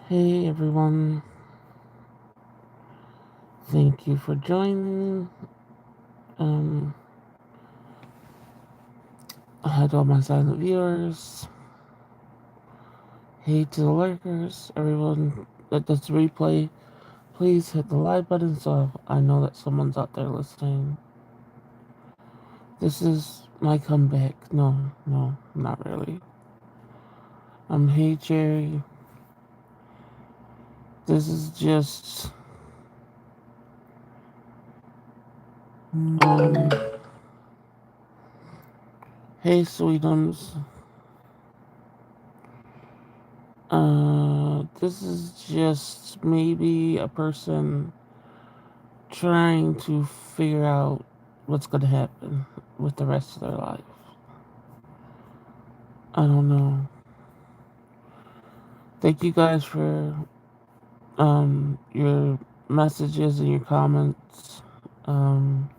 Hey everyone, thank you for joining. Um, Hi to all my silent viewers. Hey to the lurkers, everyone that does the replay. Please hit the like button so I know that someone's out there listening. This is my comeback. No, not really. Hey Jerry. This is just um. Hey Sweetums. This is just maybe a person trying to figure out what's going to happen with the rest of their life. I don't know. Thank you guys for your messages and your comments. Um,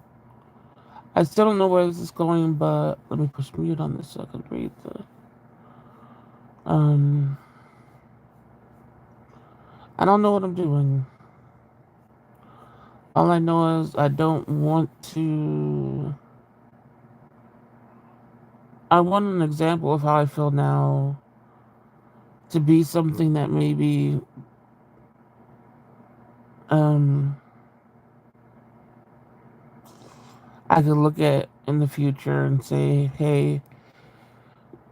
I still don't know where this is going, but let me push mute on this so I can read the. Um, I don't know what I'm doing. All I know is I don't want to. I want an example of how I feel now to be something that maybe um I could look at in the future and say, hey,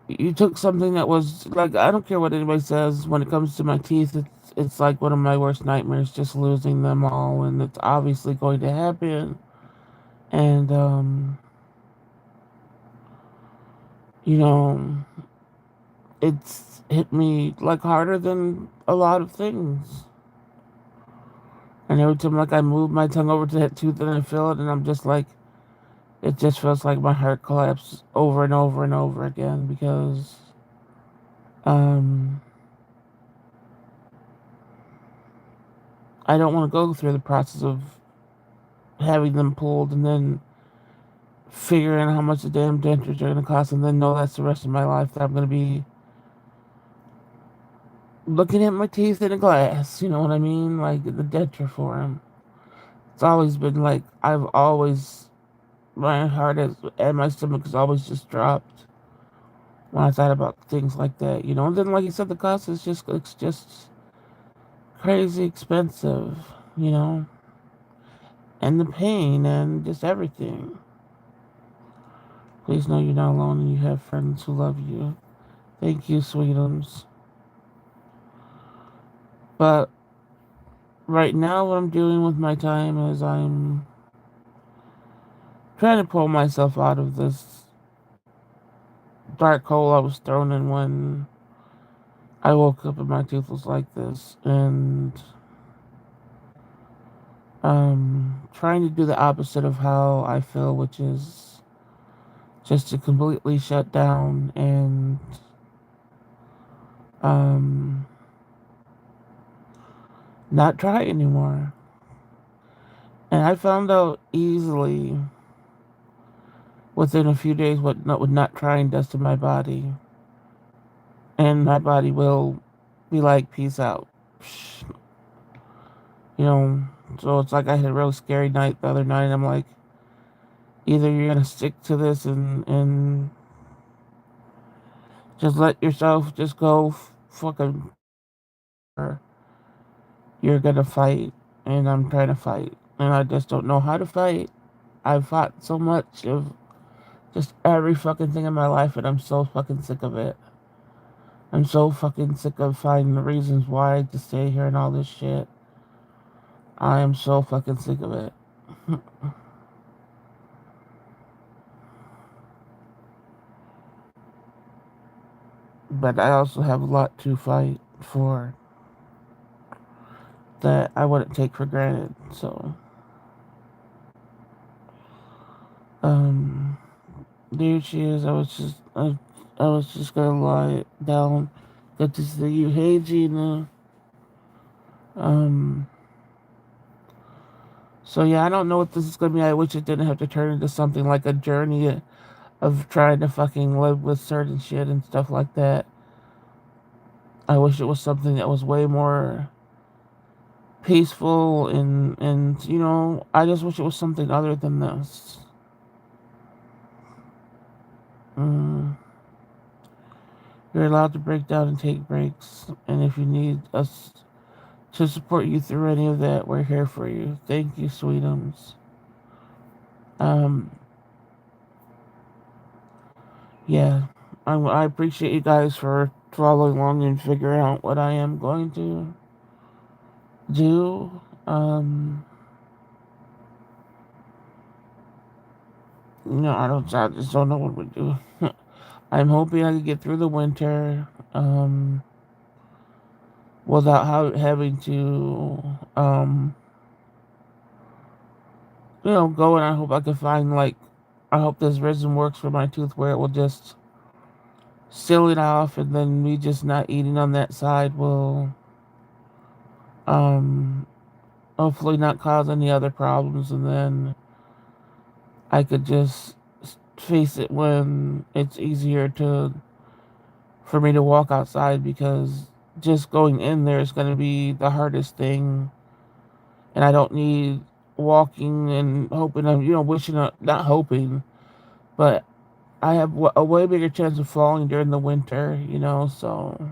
you took something that was like, I don't care what anybody says when it comes to my teeth. It's like one of my worst nightmares, just losing them all, and it's obviously going to happen. And you know, it's hit me like harder than a lot of things. And every time like I move my tongue over to that tooth and I feel it, and I'm just like, it just feels like my heart collapses over and over and over again because um I don't want to go through the process of having them pulled and then figuring out how much the damn dentures are going to cost and then know that's the rest of my life that I'm going to be looking at my teeth in a glass. You know what I mean? Like the denture for them. It's always been like I've always my heart has and my stomach has always just dropped when I thought about things like that. You know, and then like you said, the cost is just it's just crazy expensive. You know, and the pain and just everything. Please know you're not alone and you have friends who love you. Thank you, sweetums. But right now, what I'm doing with my time is I'm trying to pull myself out of this dark hole I was thrown in when I woke up and my tooth was like this. And trying to do the opposite of how I feel, which is just to completely shut down and um, not try anymore. And I found out easily within a few days what not trying does to my body. And my body will be like, peace out. You know, so it's like I had a real scary night the other night. And I'm like, either you're going to stick to this and just let yourself just go fucking, or you're going to fight. And I'm trying to fight. And I just don't know how to fight. I've fought so much of just every fucking thing in my life, and I'm so fucking sick of it. I'm so fucking sick of finding the reasons why to stay here and all this shit. I am so fucking sick of it. But I also have a lot to fight for that I wouldn't take for granted. So, um, there she is. I was just gonna lie down. Good to see you. Hey, Gina. Um, so yeah, I don't know what this is gonna be. I wish it didn't have to turn into something like a journey of trying to fucking live with certain shit and stuff like that. I wish it was something that was way more peaceful and I just wish it was something other than this. Mm. You're allowed to break down and take breaks, and if you need us to support you through any of that, we're here for you. Thank you, sweetums. Um, yeah, I appreciate you guys for following along and figuring out what I am going to do. I just don't know what we do. I'm hoping I can get through the winter, without having to, go, and I hope I can find, like, I hope this resin works for my tooth where it will just seal it off, and then me just not eating on that side will, um, hopefully not cause any other problems, and then I could just face it when it's easier for me to walk outside, because just going in there is going to be the hardest thing, and I don't need walking and hoping, wishing, not hoping, but I have a way bigger chance of falling during the winter, so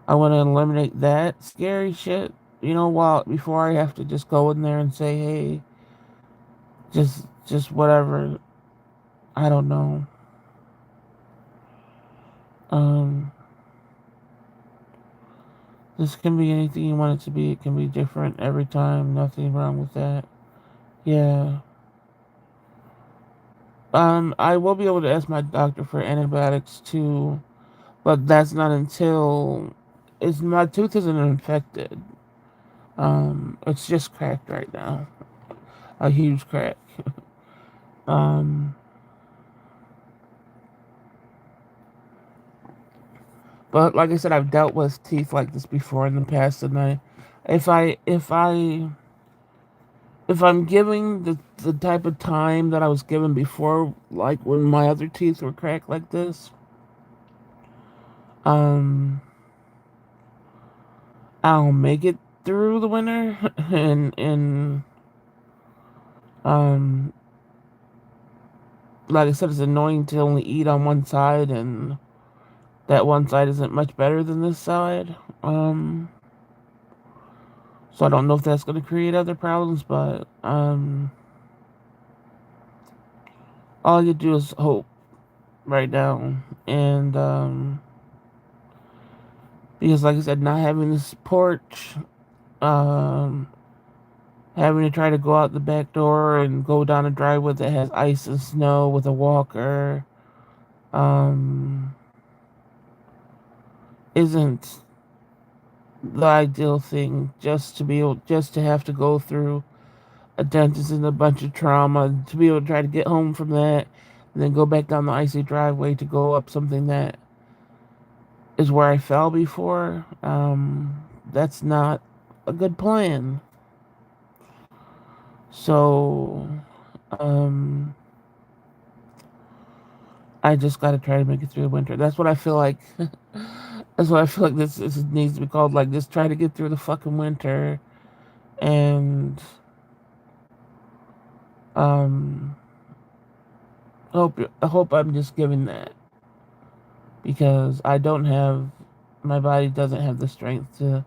I want to eliminate that scary shit, while before I have to just go in there and say, hey, just whatever. I don't know. Um, this can be anything you want it to be. It can be different every time. Nothing wrong with that. Yeah. I will be able to ask my doctor for antibiotics too, but that's not until my tooth isn't infected. It's just cracked right now, a huge crack. Um, but like I said, I've dealt with teeth like this before in the past, and if I, if I, if I'm giving the type of time that I was given before, like when my other teeth were cracked like this, um, I'll make it through the winter, and um, like I said, it's annoying to only eat on one side, and that one side isn't much better than this side. So I don't know if that's going to create other problems, but all you do is hope right now, and because like I said, not having this porch, um, having to try to go out the back door and go down a driveway that has ice and snow with a walker, um, isn't the ideal thing. Just to have to go through a dentist and a bunch of trauma to be able to try to get home from that, and then go back down the icy driveway to go up something that is where I fell before. That's not a good plan. So, um, I just got to try to make it through the winter. That's what I feel like. That's what I feel like this needs to be called. Like, just try to get through the fucking winter, and um, I hope I'm just giving that, because I don't have my body doesn't have the strength to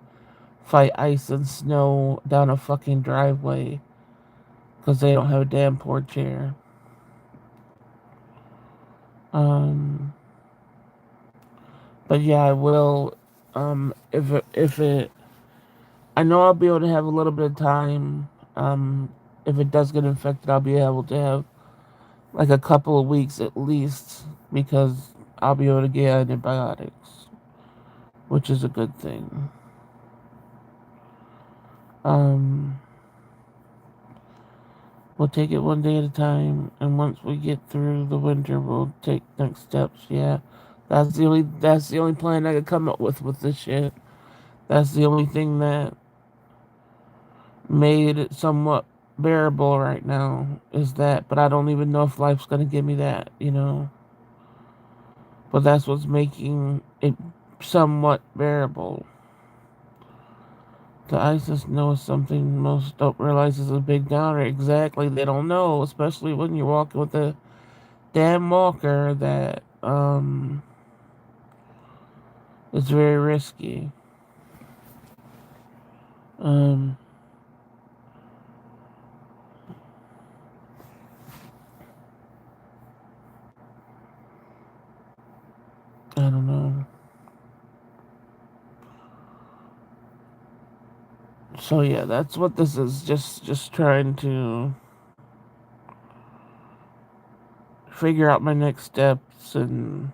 fight ice and snow down a fucking driveway because they don't have a damn porch here. Um, but yeah, I will. If it, I know I'll be able to have a little bit of time. If it does get infected, I'll be able to have like a couple of weeks at least, because I'll be able to get antibiotics, which is a good thing. Um, we'll take it one day at a time, and once we get through the winter, we'll take next steps. Yeah, that's the only plan I could come up with this shit. That's the only thing that made it somewhat bearable right now is that. But I don't even know if life's gonna give me that. But that's what's making it somewhat bearable. The ISIS knows something most don't realize is a big downer. Exactly, they don't know, especially when you're walking with a damn walker that is very risky. Um, I don't know. So yeah, that's what this is. Just trying to figure out my next steps and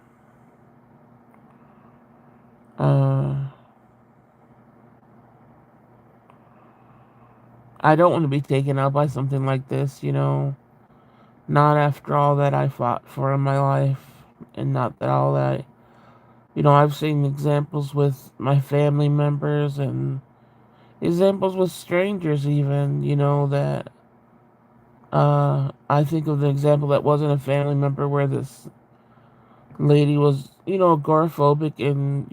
uh I don't want to be taken out by something like this, not after all that I fought for in my life and not that all that I've seen examples with my family members and examples with strangers even, that I think of the example that wasn't a family member where this lady was, agoraphobic and,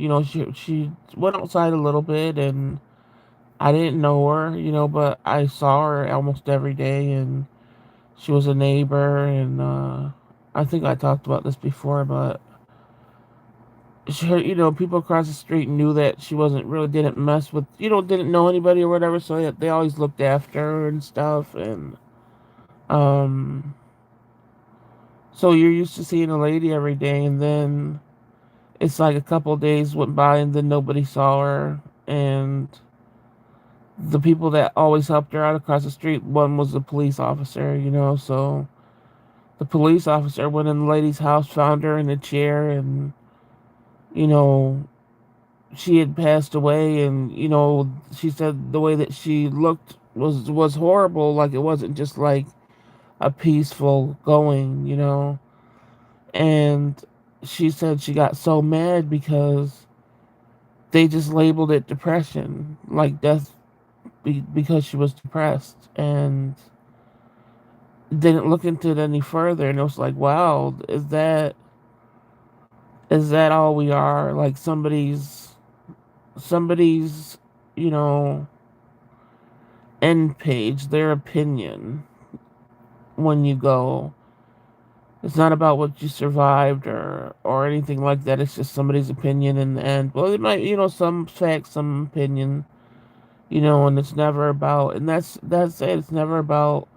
she went outside a little bit and I didn't know her, but I saw her almost every day and she was a neighbor and I think I talked about this before, but she, people across the street knew that she wasn't really didn't mess with, didn't know anybody or whatever, so they always looked after her and stuff and um so you're used to seeing a lady every day and then it's like a couple of days went by and then nobody saw her and the people that always helped her out across the street, one was a police officer, so the police officer went in the lady's house, found her in a chair, and, you know, she had passed away, and, she said the way that she looked was horrible, like it wasn't just like a peaceful going, and she said she got so mad because they just labeled it depression, like death because she was depressed, and didn't look into it any further. And it was like, wow, is that all we are? Like somebody's, you know, end page, their opinion when you go. It's not about what you survived or anything like that. It's just somebody's opinion in the end. Well, it might, some facts, some opinion, and it's never about, and that's it. It's never about,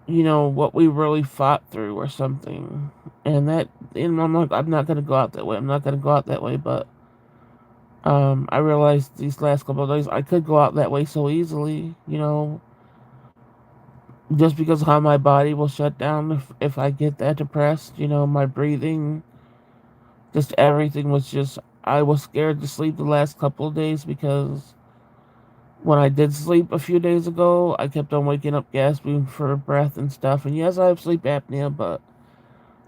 what we really fought through or something. And that, I'm not gonna go out that way. I'm not gonna go out that way. But I realized these last couple of days I could go out that way so easily. Just because how my body will shut down if I get that depressed. My breathing, just everything was just. I was scared to sleep the last couple of days because when I did sleep a few days ago, I kept on waking up gasping for breath and stuff. And yes, I have sleep apnea, but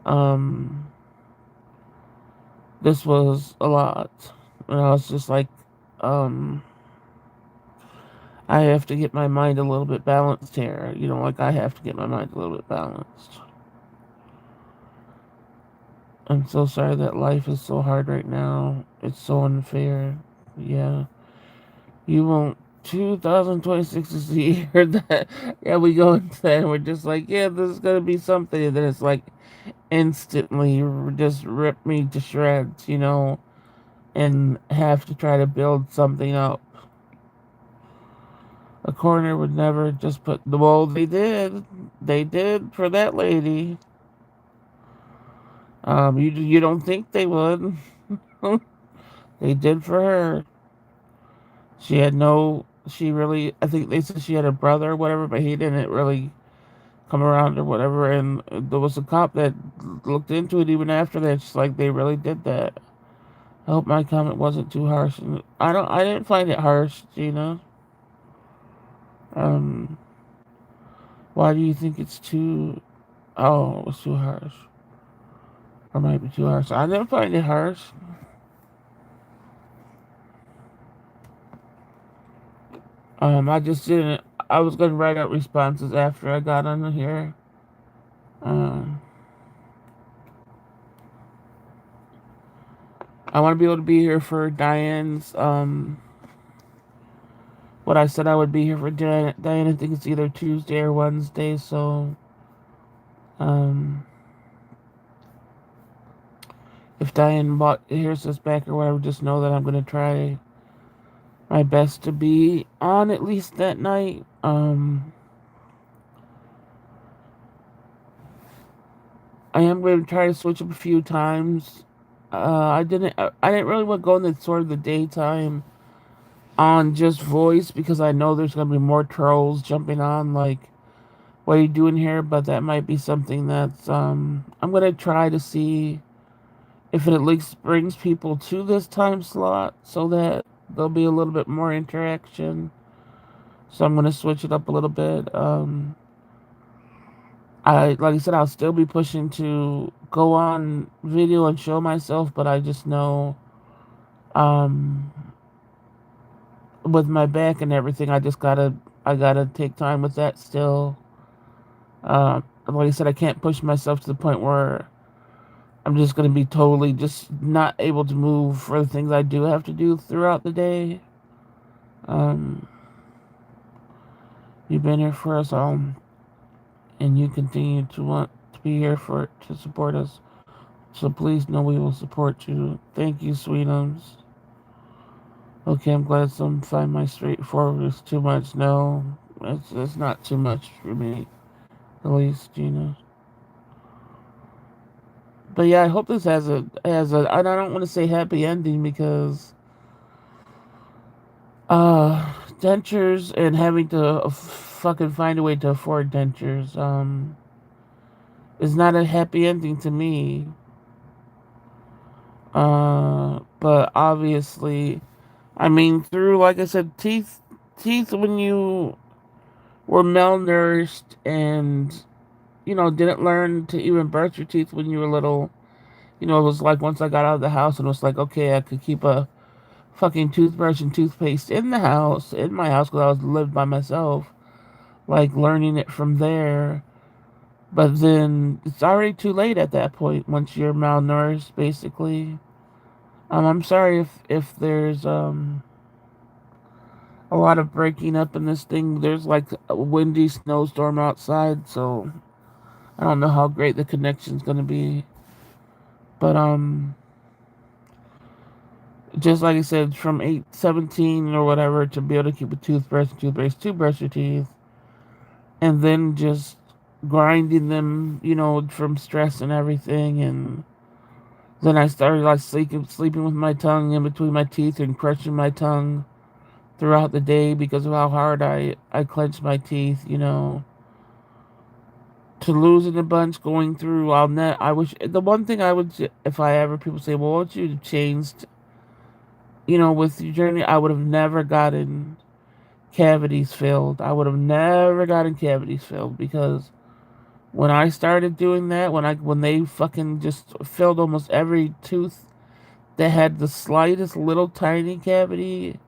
um, this was a lot. And I was just like, um, I have to get my mind a little bit balanced here. Like I have to get my mind a little bit balanced. I'm so sorry that life is so hard right now. It's so unfair. Yeah. You won't. 2026 is the year that, yeah, we go into that and we're just like, yeah, this is going to be something. And then it's like instantly just rip me to shreds, and have to try to build something up. A coroner would never just put the well, they did. They did for that lady. You don't think they would. They did for her. She had no. She really. I think they said she had a brother or whatever, but he didn't really come around or whatever. And there was a cop that looked into it even after that. She's like, they really did that. I hope my comment wasn't too harsh. And I don't. I didn't find it harsh, Gina. Um. Why do you think it's too? Oh, it was too harsh. Or might be too harsh. I didn't find it harsh. I just didn't. I was gonna write out responses after I got on here. Um, I want to be able to be here for Diane's, what I said I would be here for Diane. Diane, I think it's either Tuesday or Wednesday, so, um, if Diane hears this back or whatever, just know that I'm going to try my best to be on at least that night. I am going to try to switch up a few times. I didn't really want to go in the sort of the daytime on just voice because I know there's going to be more trolls jumping on like, what are you doing here? But that might be something that's I'm going to try to see if it at least brings people to this time slot so that there'll be a little bit more interaction. So I'm going to switch it up a little bit. Like I said, I'll still be pushing to go on video and show myself, but I just know, um, with my back and everything, I gotta take time with that still. Like I said, I can't push myself to the point where I'm just gonna be totally just not able to move for the things I do have to do throughout the day. Um, you've been here for us all, and you continue to want to be here to support us. So please know we will support you. Thank you, sweetums. Okay, I'm glad some find my straightforward is too much. No, it's not too much for me, at least, Gina. But yeah, I hope this has a. I don't want to say happy ending because dentures and having to fucking find a way to afford dentures is not a happy ending to me. But obviously, I mean, through like I said, teeth when you were malnourished and didn't learn to even brush your teeth when you were little. It was like once I got out of the house and it was like, okay, I could keep a fucking toothbrush and toothpaste in the house, in my house, because I was lived by myself. Like learning it from there. But then it's already too late at that point once you're malnourished, basically. I'm sorry if there's a lot of breaking up in this thing. There's like a windy snowstorm outside, so I don't know how great the connection's gonna be. But just like I said, from 8-17 or whatever to be able to keep a toothbrush and toothpaste to brush your teeth, and then just grinding them, from stress and everything, and then I started like sleeping with my tongue in between my teeth and crushing my tongue throughout the day because of how hard I clenched my teeth, to losing a bunch going through. I wish the one thing I would, if I ever people say, well, what you changed, with your journey, I would have never gotten cavities filled. I would have never gotten cavities filled because when I started doing that, when they fucking just filled almost every tooth that had the slightest little tiny cavity,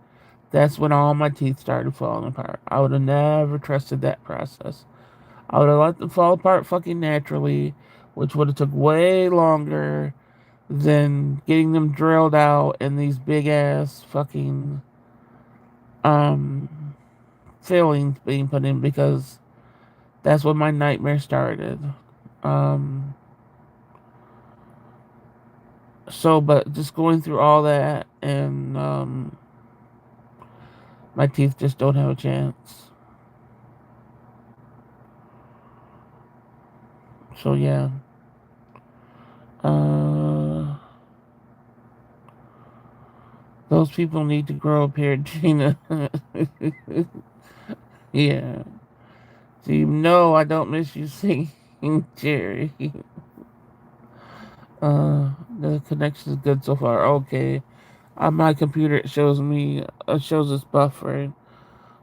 that's when all my teeth started falling apart. I would have never trusted that process. I would have let them fall apart fucking naturally, which would have took way longer than getting them drilled out and these big ass fucking um fillings being put in because that's when my nightmare started. Um but just going through all that and my teeth just don't have a chance. So yeah. Uh those people need to grow up here, Gina. Yeah. So I don't miss you singing, Jerry. The connection is good so far. Okay. On my computer, it shows us buffering.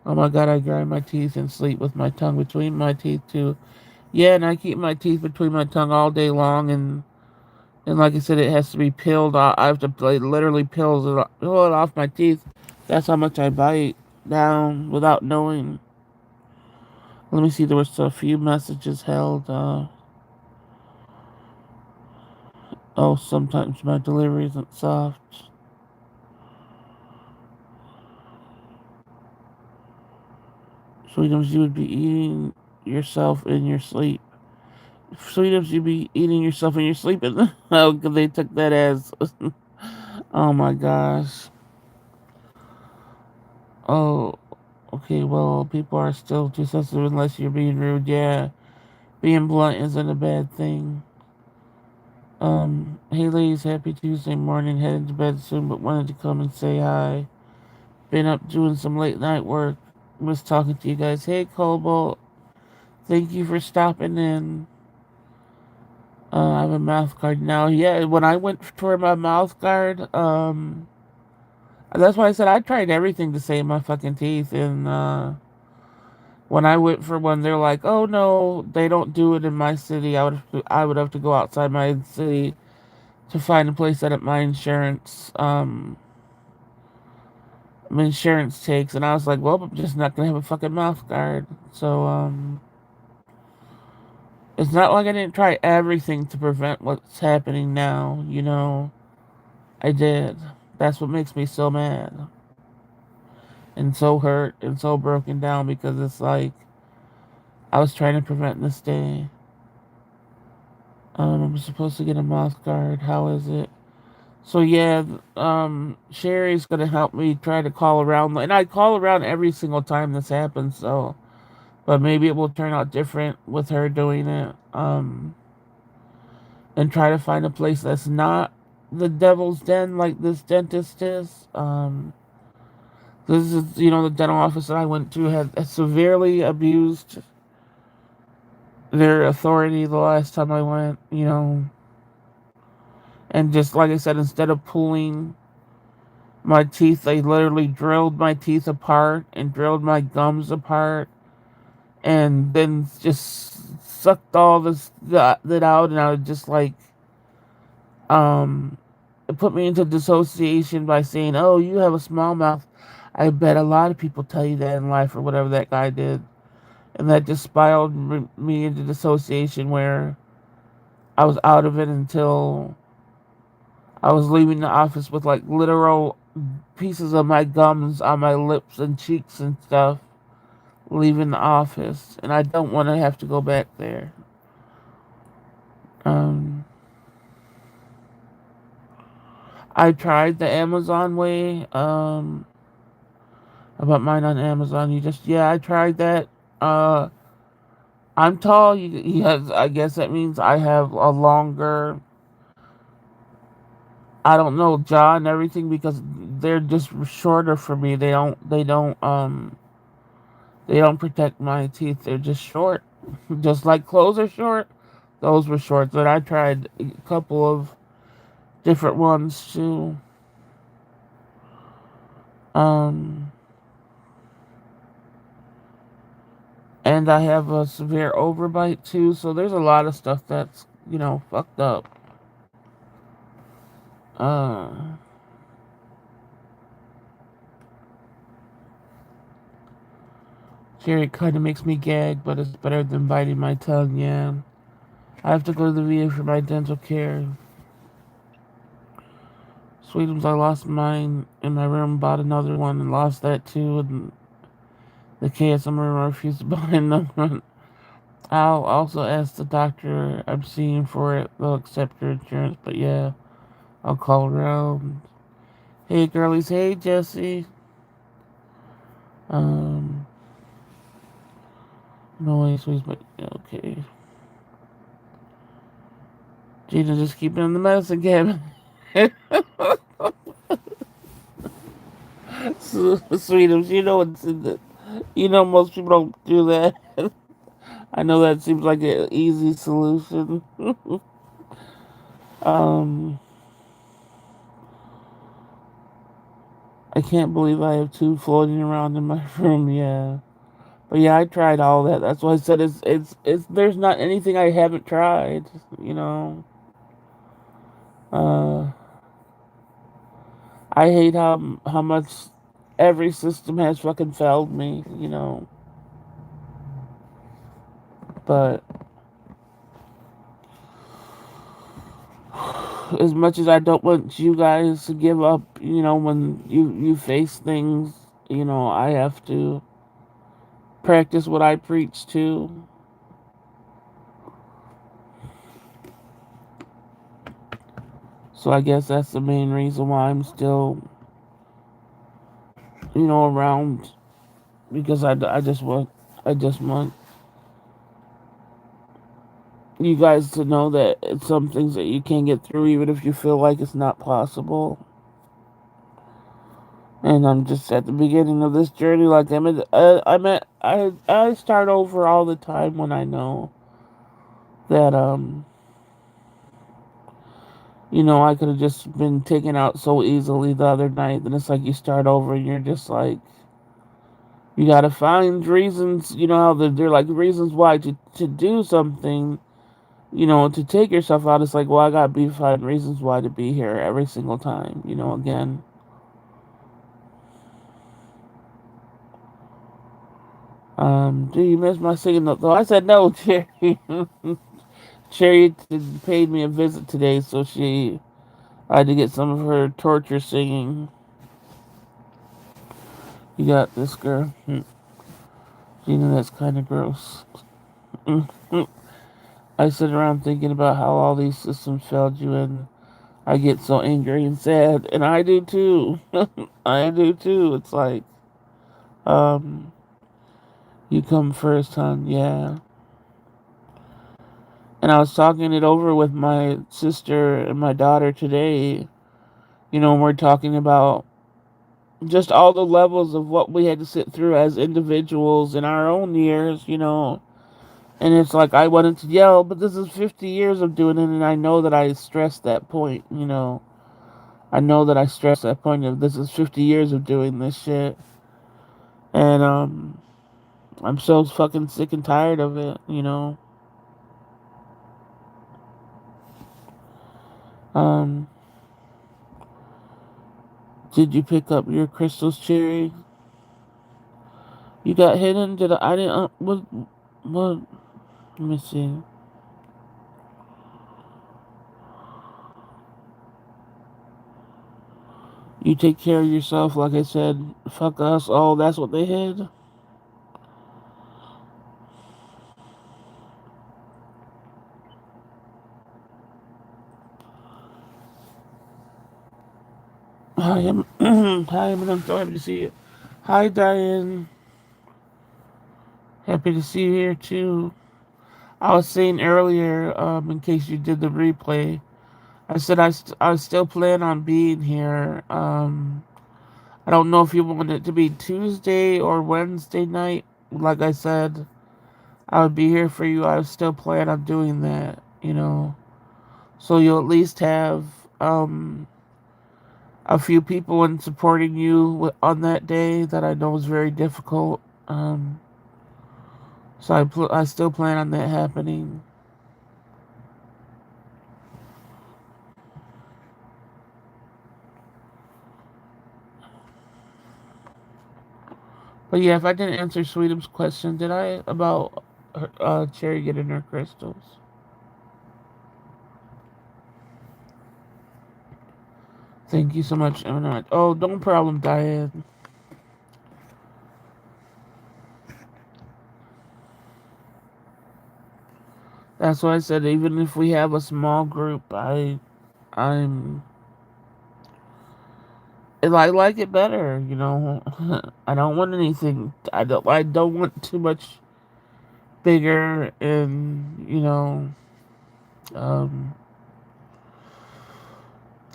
Oh my god, I grind my teeth and sleep with my tongue between my teeth too. Yeah, and I keep my teeth between my tongue all day long, and like I said, it has to be peeled off. I have to literally peel it off my teeth. That's how much I bite down without knowing. Let me see. There was a few messages held. Oh, sometimes my delivery isn't soft. Sweetums, you would be eating yourself in your sleep. Sweetums, you'd be eating yourself in your sleep. And oh, they took that as, oh my gosh. Oh, okay, well, people are still too sensitive unless you're being rude. Yeah, being blunt isn't a bad thing. Hey ladies, happy Tuesday morning. Heading to bed soon, but wanted to come and say hi. Been up doing some late night work. Miss talking to you guys. Hey Cobalt, thank you for stopping in. I have a mouth guard now. Yeah, when I went for my mouth guard, that's why I said I tried everything to save my fucking teeth. And when I went for one, they're like, "Oh no, they don't do it in my city. I would have to go outside my city to find a place that my insurance takes." And I was like, "Well, I'm just not gonna have a fucking mouth guard." So it's not like I didn't try everything to prevent what's happening now. I did. That's what makes me so mad and so hurt and so broken down because it's like I was trying to prevent this day. I'm supposed to get a mouth guard. How is it? So yeah, Sherry's gonna help me try to call around, and I call around every single time this happens. So, but maybe it will turn out different with her doing it. And try to find a place that's not the devil's den like this dentist is. This is, the dental office that I went to had severely abused their authority the last time I went, and just like I said, instead of pulling my teeth, they literally drilled my teeth apart and drilled my gums apart and then just sucked all that out, and I was just like, um, it put me into dissociation by saying, "Oh, you have a small mouth." I bet a lot of people tell you that in life, or whatever that guy did, and that just spiraled me into dissociation where I was out of it until I was leaving the office with like literal pieces of my gums on my lips and cheeks and stuff, leaving the office, and I don't want to have to go back there. Um, I tried the Amazon way. About mine on Amazon. Yeah, I tried that. Uh, I'm tall. Yes, I guess that means I have a longer, I don't know, jaw and everything because they're just shorter for me. They don't protect my teeth. They're just short. Just like clothes are short. Those were short. But I tried a couple of different ones too. Um, and I have a severe overbite too. So there's a lot of stuff that's, fucked up. Uh, Jerry kind of makes me gag, but it's better than biting my tongue, yeah. I have to go to the VA for my dental care. Sweetums, I lost mine in my room, bought another one, and lost that too. And the KSM room, I refused to buy another one. I'll also ask the doctor I'm seeing for it. They'll accept your insurance, but yeah, I'll call around. Hey, girlies. Hey, Jesse. Um, no, sweets, but okay. Gina, just keep it in the medicine cabinet. Sweetums, most people don't do that. I know that seems like an easy solution. um, I can't believe I have two floating around in my room. Yeah, but yeah, I tried all that. That's why I said it's. There's not anything I haven't tried. You know. Uh, I hate how much every system has fucking failed me. But as much as I don't want you guys to give up, when you face things, I have to practice what I preach too. So I guess that's the main reason why I'm still, around, because I just want you guys to know that it's some things that you can't get through even if you feel like it's not possible. And I'm just at the beginning of this journey. Like I start over all the time when I know that I could have just been taken out so easily the other night. Then it's like you start over and you're just like, you gotta find reasons. You know how they're like reasons why to do something. To take yourself out. It's like, well, I gotta find reasons why to be here every single time. Again. Do you miss my singing though? I said no, Cherry. Cherry paid me a visit today, so I had to get some of her torture singing. You got this, girl. That's kind of gross. I sit around thinking about how all these systems failed you, and I get so angry and sad, and I do too. I do too. It's like, um, you come first, hon. Yeah. And I was talking it over with my sister and my daughter today. And we're talking about just all the levels of what we had to sit through as individuals in our own years. And it's like I wanted to yell, but this is 50 years of doing it, and I know that I stressed that point. I know that I stressed that point of this is 50 years of doing this shit. And I'm so fucking sick and tired of it. Um did you pick up your crystals, Cherry? You got hidden? Did I didn't what let me see. You take care of yourself, like I said. Fuck us. Oh, that's what they had. Hi, hi, I'm so happy to see you. Hi, Diane. Happy to see you here too. I was saying earlier, in case you did the replay, I said I still plan on being here. I don't know if you want it to be Tuesday or Wednesday night. Like I said, I would be here for you. I still plan on doing that. So you'll at least have a few people in supporting you on that day that I know is very difficult. So I still plan on that happening. But yeah, if I didn't answer Sweetum's question, did I about Cherry getting her crystals? Thank you so much, Emma. Oh, no problem, Diane. That's why I said even if we have a small group, I'm I like it better. I don't want anything. I don't want too much bigger and um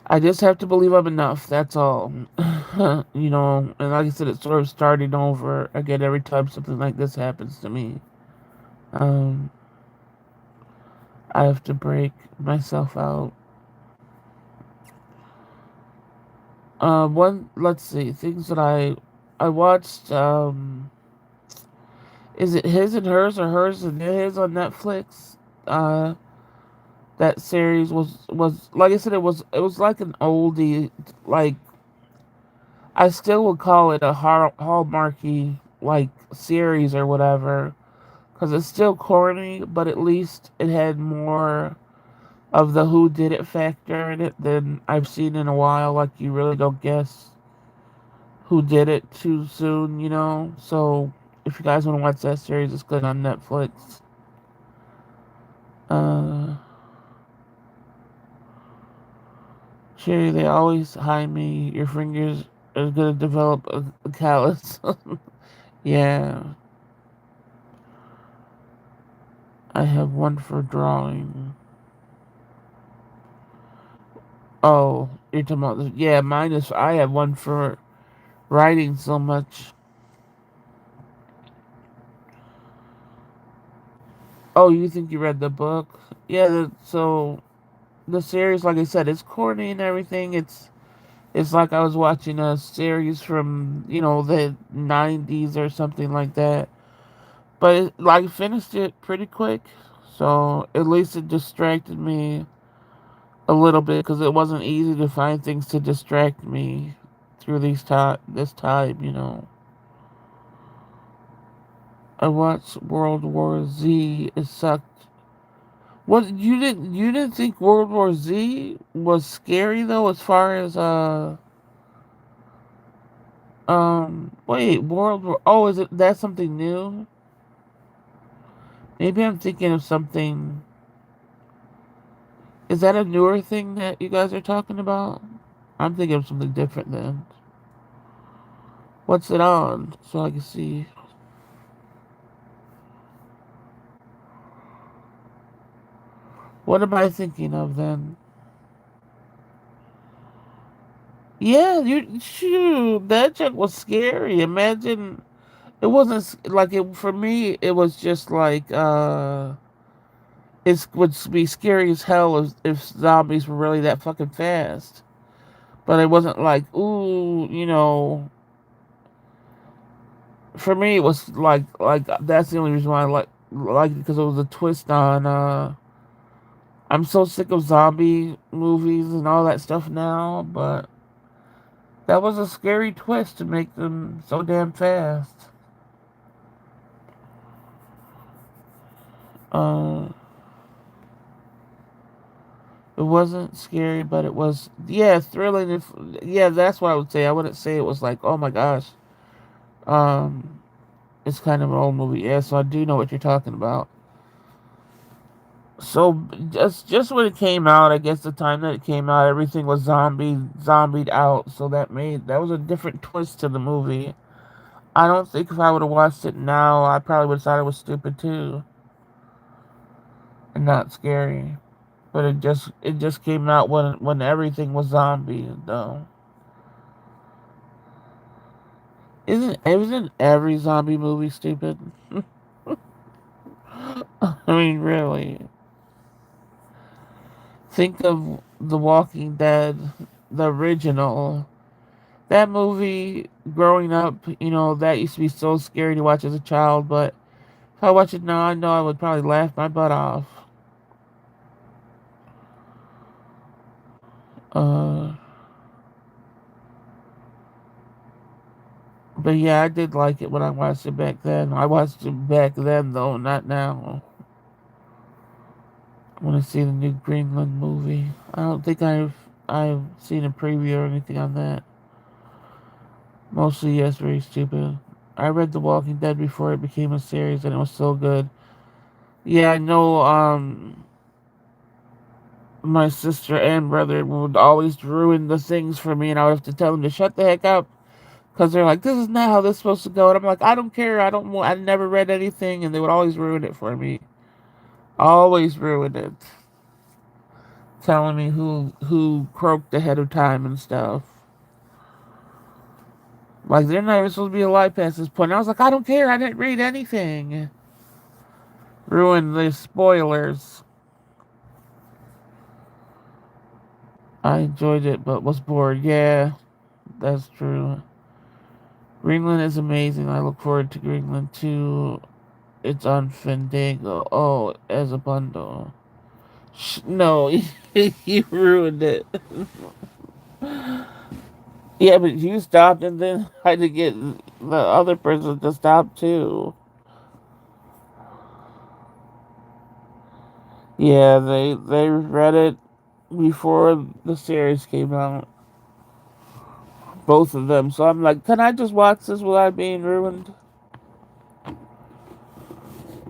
I just have to believe I'm enough. That's all. And like I said, it's sort of starting over again every time something like this happens to me. Um, I have to break myself out. Let's see, things that I watched. Is it His and Hers or Hers and His on Netflix? Uh, that series was like I said, it was like an oldie, like I still would call it a hallmarky like series or whatever, because it's still corny, but at least it had more of the who did it factor in it than I've seen in a while. Like you really don't guess who did it too soon, you know? So if you guys want to watch that series, it's good on Netflix. Uh, Sherry, they always hide me. Your fingers are gonna develop a callus. Yeah, I have one for drawing. Oh, you're talking about this? Yeah, mine is. I have one for writing so much. Oh, you think you read the book? Yeah. So the series, like I said, it's corny and everything. It's like I was watching a series from the '90s or something like that. But like finished it pretty quick, so at least it distracted me a little bit because it wasn't easy to find things to distract me through this time. I watched World War Z. It sucked. What you didn't think World War Z was scary though, as far as wait, World War, oh, is it that's something new? Maybe I'm thinking of something. Is that a newer thing that you guys are talking about? I'm thinking of something different then. What's it on? So I can see. What am I thinking of then? Yeah, you shoot. That chick was scary. Imagine it wasn't like it for me. It was just like it would be scary as hell if zombies were really that fucking fast. But it wasn't like ooh. For me, it was like that's the only reason why I like it because it was a twist on. I'm so sick of zombie movies and all that stuff now, but that was a scary twist to make them so damn fast. Uh, it wasn't scary, but it was thrilling. Yeah, that's what I would say. I wouldn't say it was like oh my gosh. Um, it's kind of an old movie. Yeah, so I do know what you're talking about. So just when it came out, I guess the time that it came out, everything was zombied out. So that was a different twist to the movie. I don't think if I would have watched it now, I probably would have thought it was stupid too and not scary. But it just came out when everything was zombie though. Isn't every zombie movie stupid? I mean, really. Think of The Walking Dead, the original. That movie, growing up, that used to be so scary to watch as a child, but if I watch it now, I know I would probably laugh my butt off. Uh, but yeah, I did like it when I watched it back then. I watched it back then, though, not now. I want to see the new Greenland movie. I don't think I've seen a preview or anything on that. Mostly, yes, very stupid. I read The Walking Dead before it became a series, and it was so good. Yeah, I know. My sister and brother would always ruin the things for me, and I would have to tell them to shut the heck up because they're like, "This is not how this is supposed to go." And I'm like, "I don't care. I don't. I never read anything," and they would always ruin it for me. Always ruin it, telling me who croaked ahead of time and stuff. Like they're not even supposed to be alive past this point. And I was like, "I don't care. I didn't read anything." Ruin the spoilers. I enjoyed it, but was bored. Yeah, that's true. Greenland is amazing. I look forward to Greenland too. It's on Fandango. Oh, as a bundle. No, you ruined it. Yeah, but you stopped and then I had to get the other person to stop too. Yeah, they read it before the series came out, both of them. So I'm like, can I just watch this without being ruined?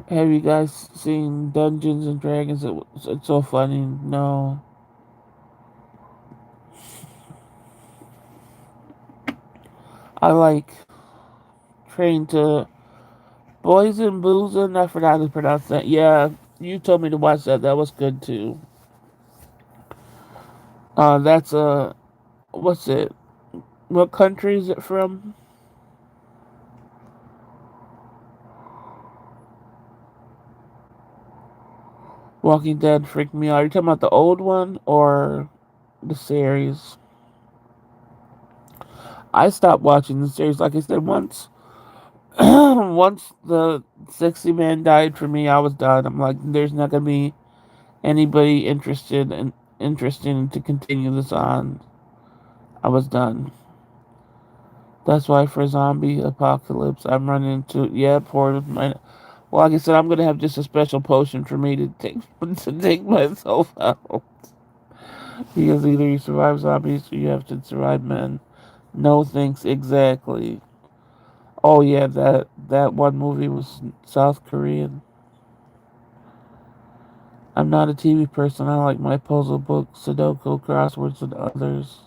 Have you guys seen Dungeons and Dragons? It's so funny. No, I like Train to Boys and Boozin'. I forgot to pronounce that. Yeah, you told me to watch that. That was good too. That's what's it? What country is it from? Walking Dead freaked me out. Are you talking about the old one or the series? I stopped watching the series. Like I said, once once the 60 man died for me, I was done. I'm like, there's not gonna be anybody interested to continue this on. I was done. That's why for zombie apocalypse, I'm running into yeah, poor my. Well, like I said, I'm gonna have just a special potion for me to take to take myself out because either you survive zombies or you have to survive men. No thanks, exactly. Oh yeah, that one movie was South Korean. I'm not a TV person. I like my puzzle books, Sudoku, crosswords, and others.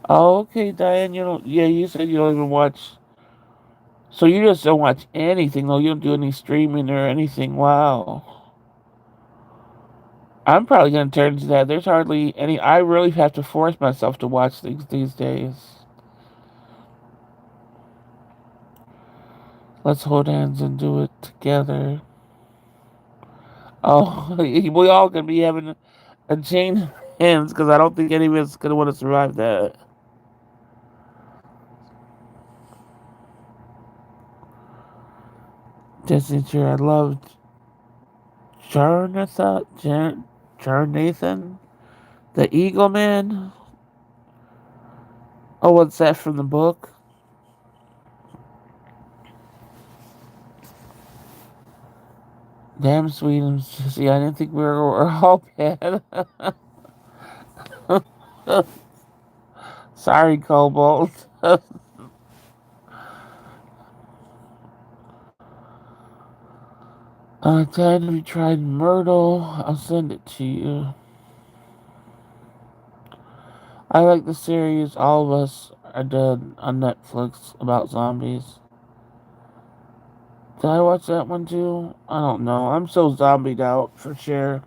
Oh, okay, Diane. You don't. Yeah, you said you don't even watch. So you just don't watch anything, though. You don't do any streaming or anything. Wow. I'm probably gonna turn to that. There's hardly any. I really have to force myself to watch things these days. Let's hold hands and do it together. Oh, we all gonna be having a chain of hands because I don't think any of us gonna want to survive that. Just sure I loved Jarnathan, the Eagle Man. Oh, what's that from the book? Damn, Sweden. See, I didn't think we were all bad. Sorry, Cobalt. Dad, we tried Myrtle. I'll send it to you. I like the series All of Us Are Dead on Netflix about zombies. Did I watch that one too? I don't know. I'm so zombied out for sure.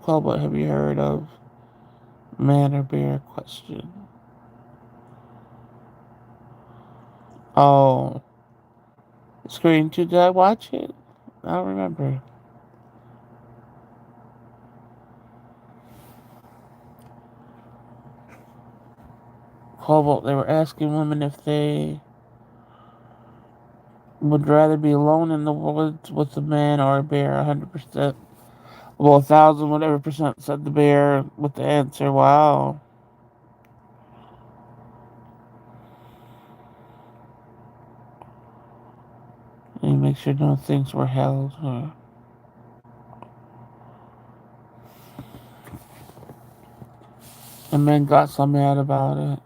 Cobalt, have you heard of Man or Bear question? Oh, Screen 2, did I watch it? I don't remember. Cobalt, they were asking women if they would rather be alone in the woods with a man or a bear. 100%. Well, 1,000, whatever percent said the bear with the answer. Wow. And you make sure no things were held. And men got so mad about it.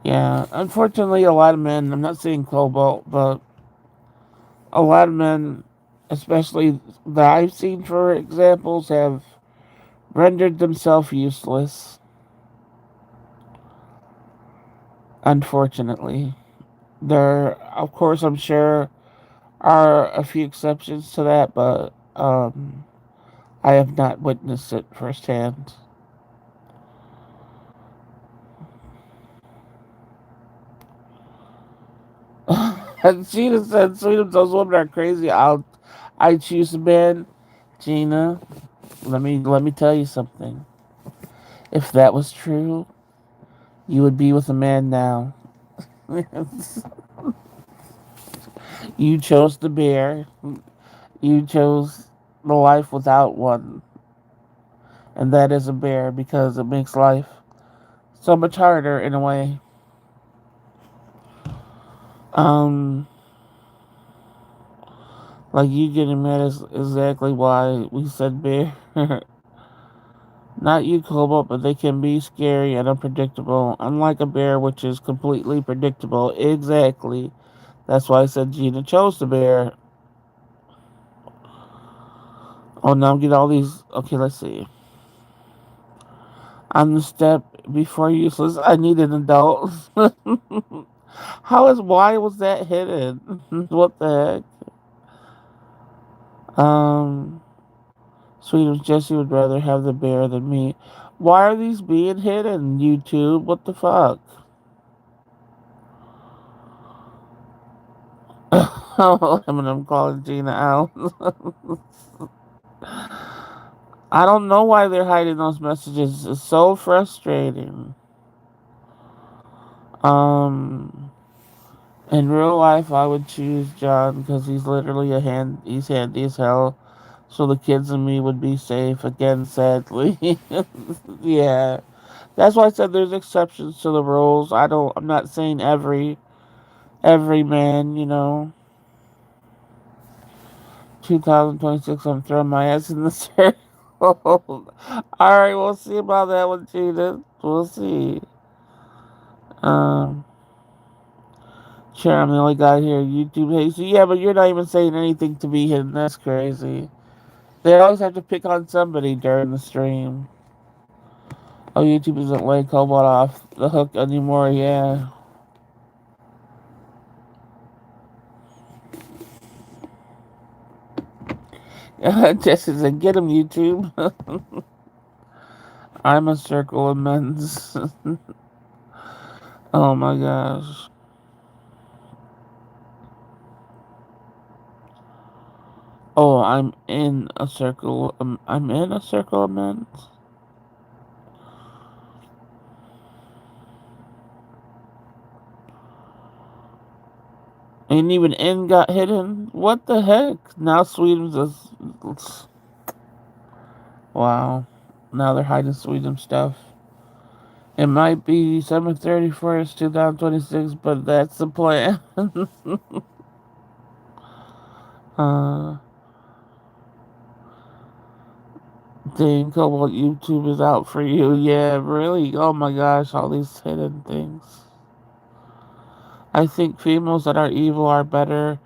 Yeah, unfortunately, a lot of men, I'm not saying Cobalt, but a lot of men, especially that I've seen for examples, have rendered themselves useless. Unfortunately. There, of course, I'm sure are a few exceptions to that, but I have not witnessed it firsthand. And Gina said, "Sweet, those women are crazy. I choose a man." Gina, let me tell you something. If that was true, you would be with a man now. You chose the bear. You chose the life without one. and that is a bear because it makes life so much harder in a way. Um, like you getting mad is exactly why we said bear. Not you, Cobalt, but they can be scary and unpredictable, unlike a bear, which is completely predictable. Exactly. That's why I said Gina chose the bear. Oh, now I'm getting all these. Okay, let's see. On the step before useless, I need an adult. Why was that hidden? What the heck? Sweet Jesse would rather have the bear than me. Why are these being hidden, YouTube? What the fuck? Oh, I'm calling Gina out. I don't know why they're hiding those messages. It's so frustrating. Um, in real life, I would choose John because he's literally he's handy as hell. So the kids and me would be safe again, sadly. Yeah. That's why I said there's exceptions to the rules. I'm not saying every man, 2026, I'm throwing my ass in the circle. Alright, we'll see about that one, Gina. We'll see. Um, sure, I'm the only guy here. YouTube hates you. Yeah, but you're not even saying anything to be hidden. That's crazy. They always have to pick on somebody during the stream. Oh, YouTube isn't letting Cobalt off the hook anymore. Yeah. Jesse said, "Get him, YouTube." I'm a circle of men's. Oh my gosh. Oh, I'm in a circle. I'm in a circle of men's. And even N got hidden. What the heck? Now Sweden's wow. Now they're hiding Sweden stuff. It might be December 31st, 2026, but that's the plan. uh, dang, Cobalt, YouTube is out for you. Yeah, really? Oh my gosh, all these hidden things. I think females that are evil are better,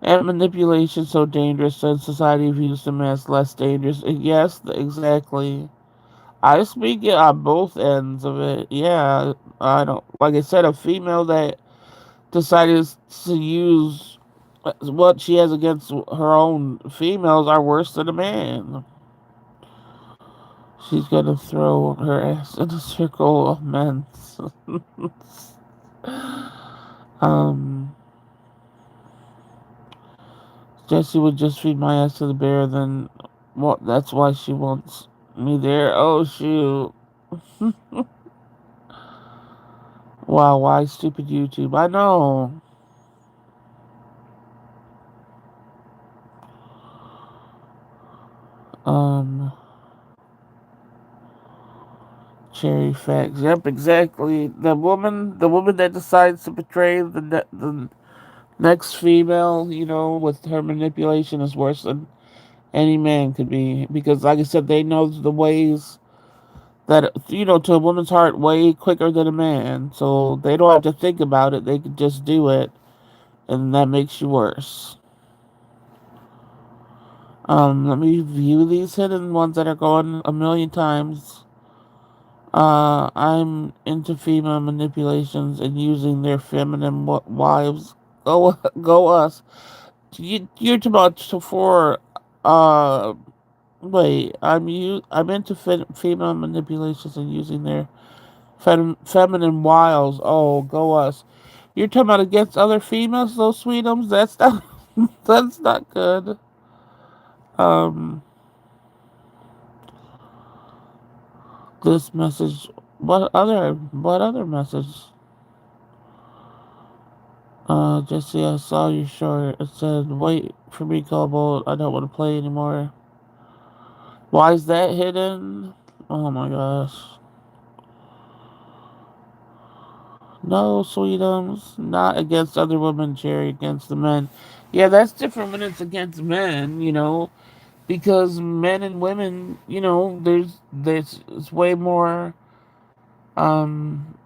and manipulation so dangerous, and society views them as less dangerous. Yes, exactly. I speak it on both ends of it. Yeah, I don't. Like I said, a female that decided to use what she has against her own females are worse than a man. She's gonna throw her ass in a circle of men. um, Jessie would just feed my ass to the bear, then what? That's why she wants me there. Oh shoot! Wow, why stupid YouTube? I know. Um, Cherry facts. Yep, exactly. The woman that decides to betray the next female, with her manipulation is worse than any man could be. Because, like I said, they know the ways that, to a woman's heart way quicker than a man. So they don't have to think about it. They can just do it. And that makes you worse. Let me view these hidden ones that are going a million times. I'm into female manipulations and using their feminine wives. Go us. You're about to for, uh, wait. I'm into female manipulations and using their feminine wiles. Oh, go us. You're talking about against other females, those sweetums. That's not. That's not good. Um, this message. What other message? Jesse, I saw your short. It said, "Wait for me, Cobalt. I don't want to play anymore." Why is that hidden? Oh my gosh. No, sweetums, not against other women, Jerry, against the men. Yeah, that's different when it's against men, because men and women, there's it's way more um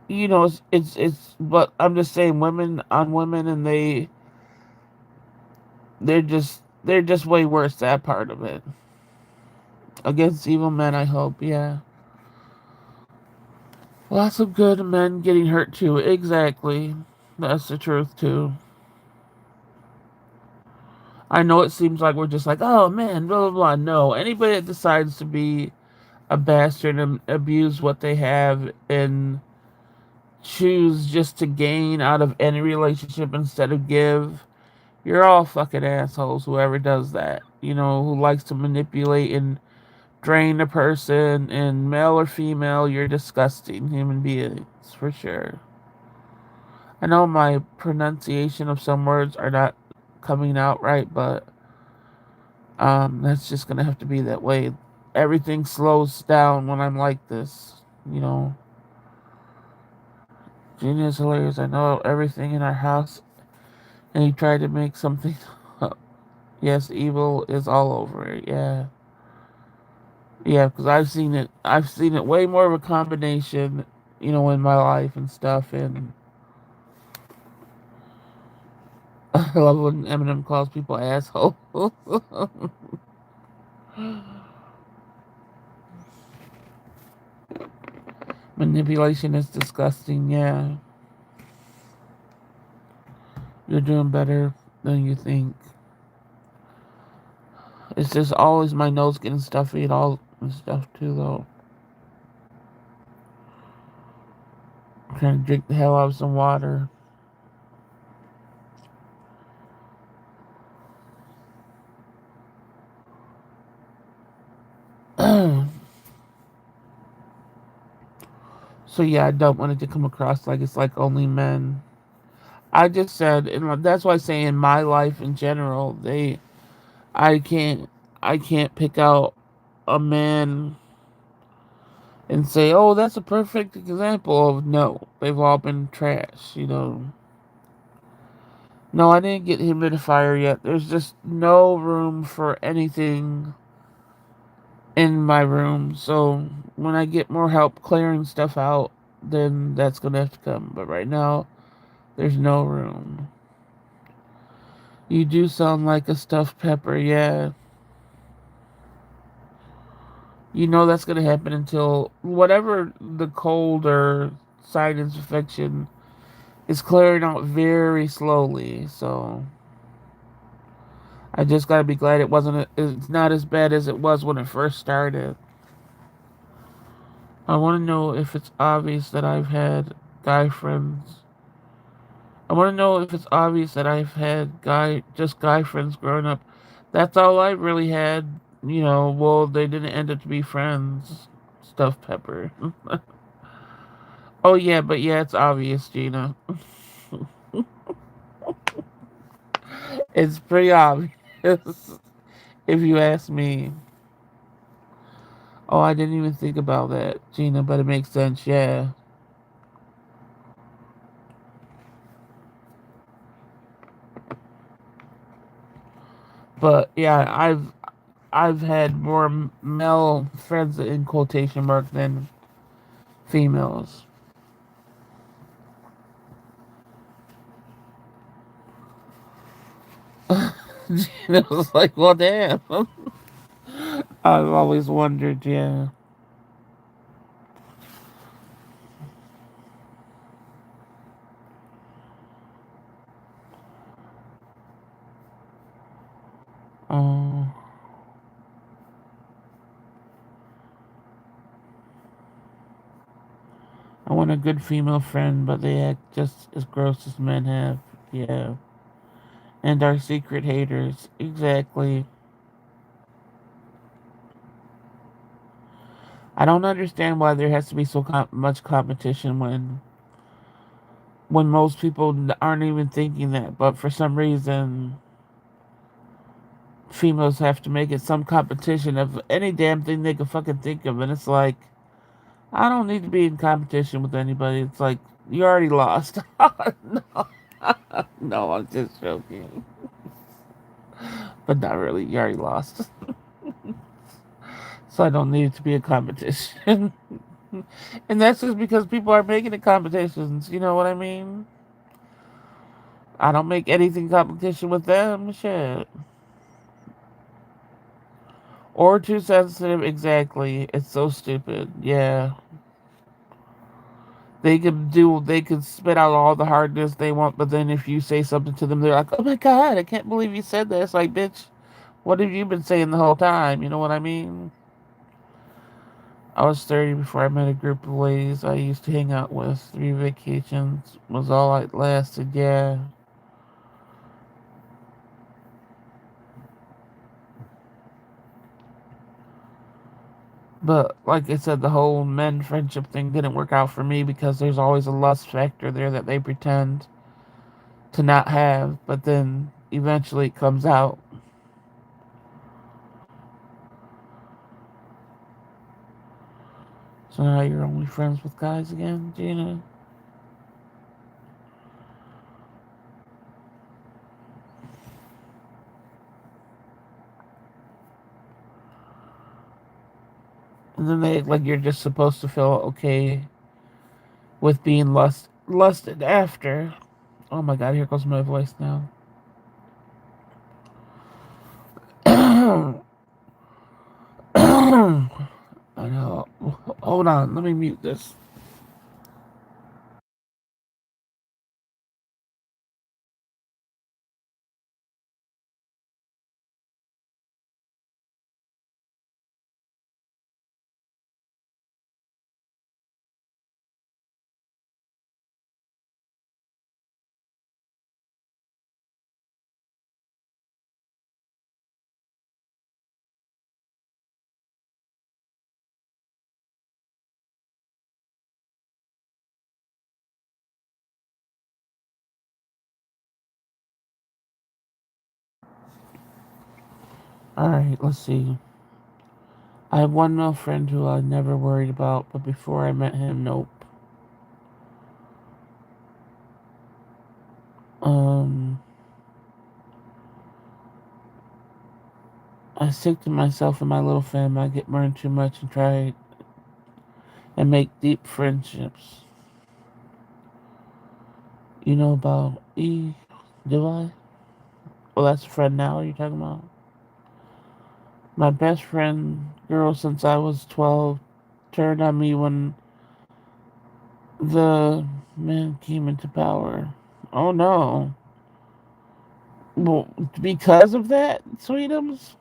it's but I'm just saying women on women, and they're just way worse, that part of it. Against evil men, I hope, yeah. Lots of good men getting hurt too. Exactly. That's the truth too. I know it seems like we're just like, oh man, blah blah blah. No, anybody that decides to be a bastard and abuse what they have and choose just to gain out of any relationship instead of give, you're all fucking assholes. Whoever does that, who likes to manipulate and drain a person, and male or female, you're disgusting human beings for sure. I know my pronunciation of some words are not coming out right, but that's just gonna have to be that way. Everything slows down when I'm like this, you know. Gina is hilarious. I know everything in our house, and he tried to make something up. Yes, evil is all over it. Yeah, yeah, because I've seen it. I've seen it way more of a combination, in my life and stuff. And I love when Eminem calls people asshole. Manipulation is disgusting. Yeah, you're doing better than you think. It's just always my nose getting stuffy and all and stuff too, though. I'm trying to drink the hell out of some water. So yeah, I don't want it to come across like it's like only men. I just said, and that's why I say in my life in general, I can't, I can't pick out a man and say, oh, that's a perfect example of no. They've all been trash. No, I didn't get humidifier yet. There's just no room for anything in my room. So when I get more help clearing stuff out, then that's gonna have to come. But right now, there's no room. You do sound like a stuffed pepper, yeah. You know that's gonna happen until whatever the cold or sinus infection is clearing out very slowly. So I just gotta be glad it's not as bad as it was when it first started. I want to know if it's obvious that I've had guy friends. I want to know if it's obvious that I've had just guy friends growing up. That's all I really had. Well, they didn't end up to be friends. Stuffed pepper. Oh yeah, but yeah, it's obvious, Gina. It's pretty obvious, if you ask me. Oh, I didn't even think about that, Gina, but it makes sense. Yeah, but yeah, I've had more male friends in quotation mark than females. Gina was like, well, damn. I've always wondered. Yeah. Oh, I want a good female friend, but they act just as gross as men have. Yeah. And are secret haters. Exactly. I don't understand why there has to be so much competition when most people aren't even thinking that. But for some reason, females have to make it some competition of any damn thing they can fucking think of, and it's like I don't need to be in competition with anybody. It's like you already lost. No, no, I'm just joking, but not really. You already lost, so I don't need it to be a competition. And that's just because people are making it competitions. You know what I mean? I don't make anything competition with them. Shit. Or too sensitive. Exactly. It's so stupid. Yeah. They could spit out all the hardness they want, but then if you say something to them, they're like, "Oh my god, I can't believe you said that." It's like, bitch, what have you been saying the whole time? You know what I mean? I was 30 before I met a group of ladies I used to hang out with. 3 vacations was all it lasted, yeah. But like I said, the whole men friendship thing didn't work out for me because there's always a lust factor there that they pretend to not have, but then eventually it comes out. So now you're only friends with guys again, Gina? And then they like you're just supposed to feel okay with being lusted after. Oh my god, here goes my voice now. I know. Hold on, let me mute this. Alright, let's see. I have one male friend who I never worried about, but before I met him, nope. Um, I stick to myself and my little family. I get burned too much and try and make deep friendships. You know about E? Do I? Well, that's a friend now. Are you talking about? My best friend, girl since I was 12, turned on me when the man came into power. Oh no. Well, because of that, Sweetums,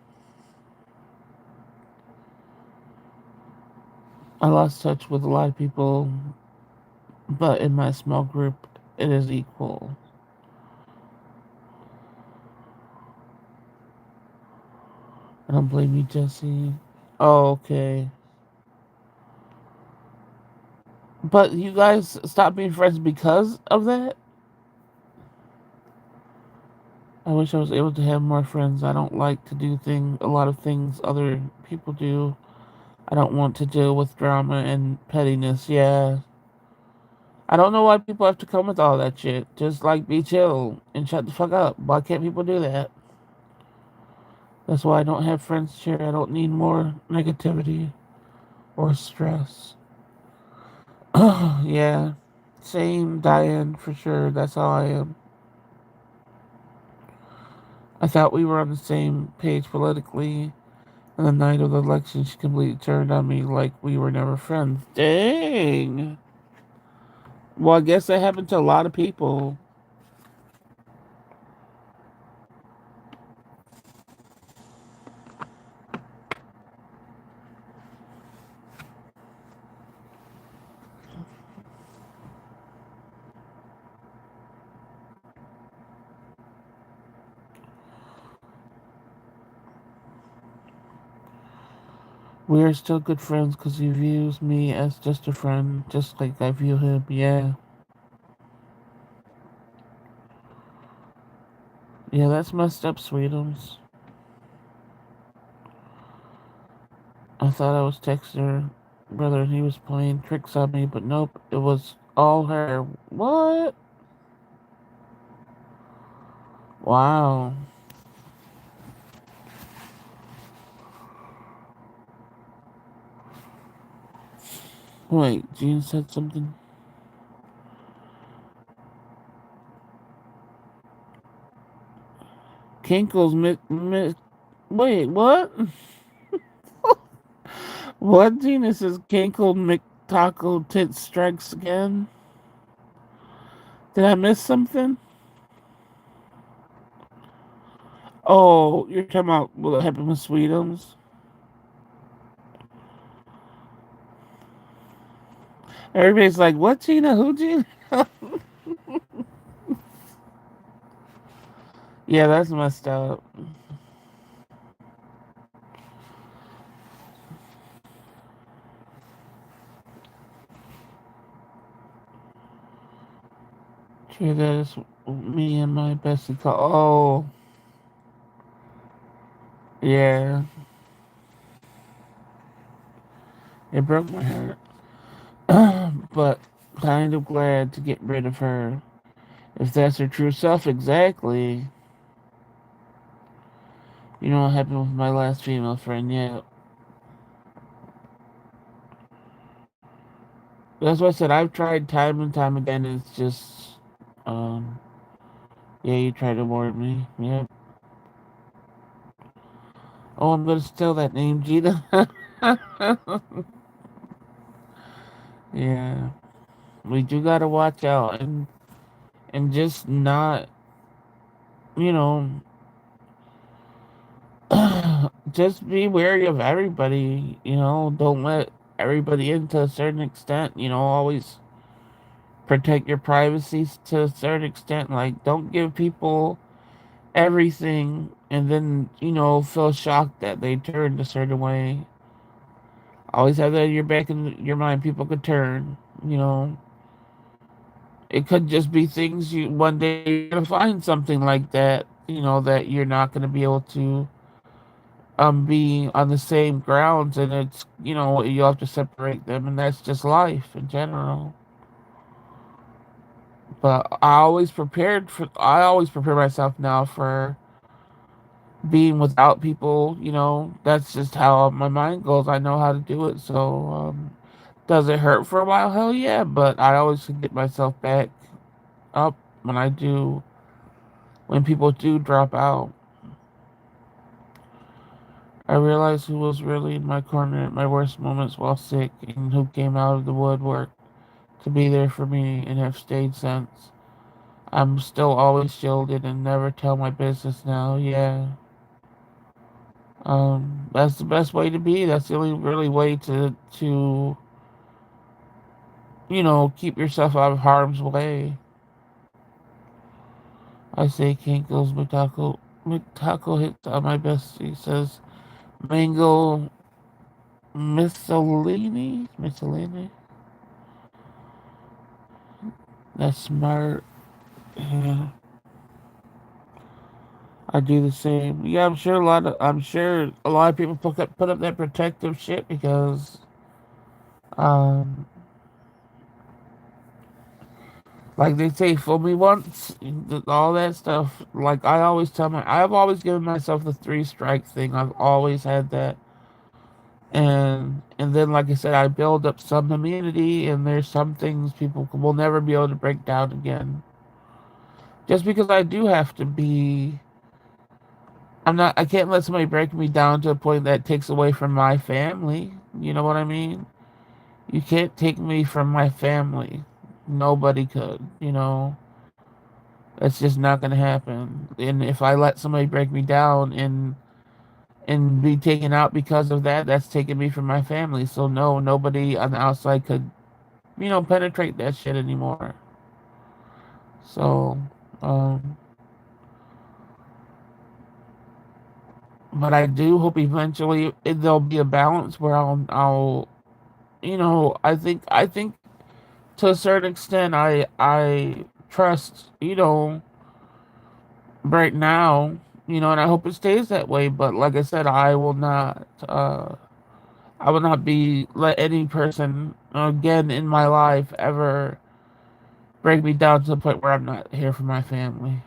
I lost touch with a lot of people, but in my small group, it is equal. I don't blame you, Jesse. Oh, okay. But you guys stopped being friends because of that? I wish I was able to have more friends. I don't like to do a lot of things other people do. I don't want to deal with drama and pettiness. Yeah. I don't know why people have to come with all that shit. Just like be chill and shut the fuck up. Why can't people do that? That's why I don't have friends here. I don't need more negativity or stress. Yeah. Same, Diane, for sure. That's how I am. I thought we were on the same page politically. And the night of the election, she completely turned on me like we were never friends. Dang. Well, I guess that happened to a lot of people. We are still good friends because he views me as just a friend, just like I view him. Yeah. Yeah, that's messed up, Sweetums. I thought I was texting her brother and he was playing tricks on me, but nope, it was all her. What? Wow. Wait, Gene said something? Kinkle's wait, what? What, Gene? This is Kinkle McTaco Tit Strikes Again? Did I miss something? Oh, you're talking about what happened with Sweetums? Everybody's like, what, Gina? Who, Gina? Yeah, that's messed up. Sure, that is me and my bestie call. Oh, yeah. It broke my heart. But kind of glad to get rid of her. If that's her true self, exactly. You know what happened with my last female friend, yeah. That's what I said. I've tried time and time again. It's just, um, yeah, you tried to warn me. Yep. Oh, I'm gonna steal that name, Gina. Yeah, we do gotta watch out and just not, you know, just be wary of everybody. You know, don't let everybody in to a certain extent. You know, always protect your privacy to a certain extent. Like, don't give people everything and then, you know, feel shocked that they turned a certain way. Always have that in your back in your mind. People could turn, you know. It could just be things you one day you're gonna find something like that, you know, that you're not gonna be able to be on the same grounds, and it's, you know, you have to separate them, and that's just life in general. But I always prepare myself now for being without people, you know. That's just how my mind goes. I know how to do it. So does it hurt for a while? Hell yeah, but I always can get myself back up when I do, when people do drop out. I realized who was really in my corner at my worst moments while sick, and who came out of the woodwork to be there for me and have stayed since. I'm still always shielded and never tell my business now. Yeah. That's the best way to be. That's the only really way to you know, keep yourself out of harm's way. I say Kinkles McTaco hits on my best. He says Mango Miscellany. That's smart. Yeah, I do the same. Yeah, I'm sure a lot of people put up that protective shit because um like they say, fool me once, all that stuff. Like I've always given myself the three strike thing. I've always had that, and then like I said, I build up some immunity, and there's some things people will never be able to break down again. Just because I do have to be, I can't let somebody break me down to a point that takes away from my family. You know what I mean? You can't take me from my family. Nobody could. You know. That's just not gonna happen. And if I let somebody break me down and be taken out because of that, that's taking me from my family. So no, nobody on the outside could, you know, penetrate that shit anymore. So, um, but I do hope eventually there'll be a balance where you know, I think to a certain extent, I trust, you know, right now, you know, and I hope it stays that way. But like I said, I will not. I will not be let any person again in my life ever break me down to the point where I'm not here for my family.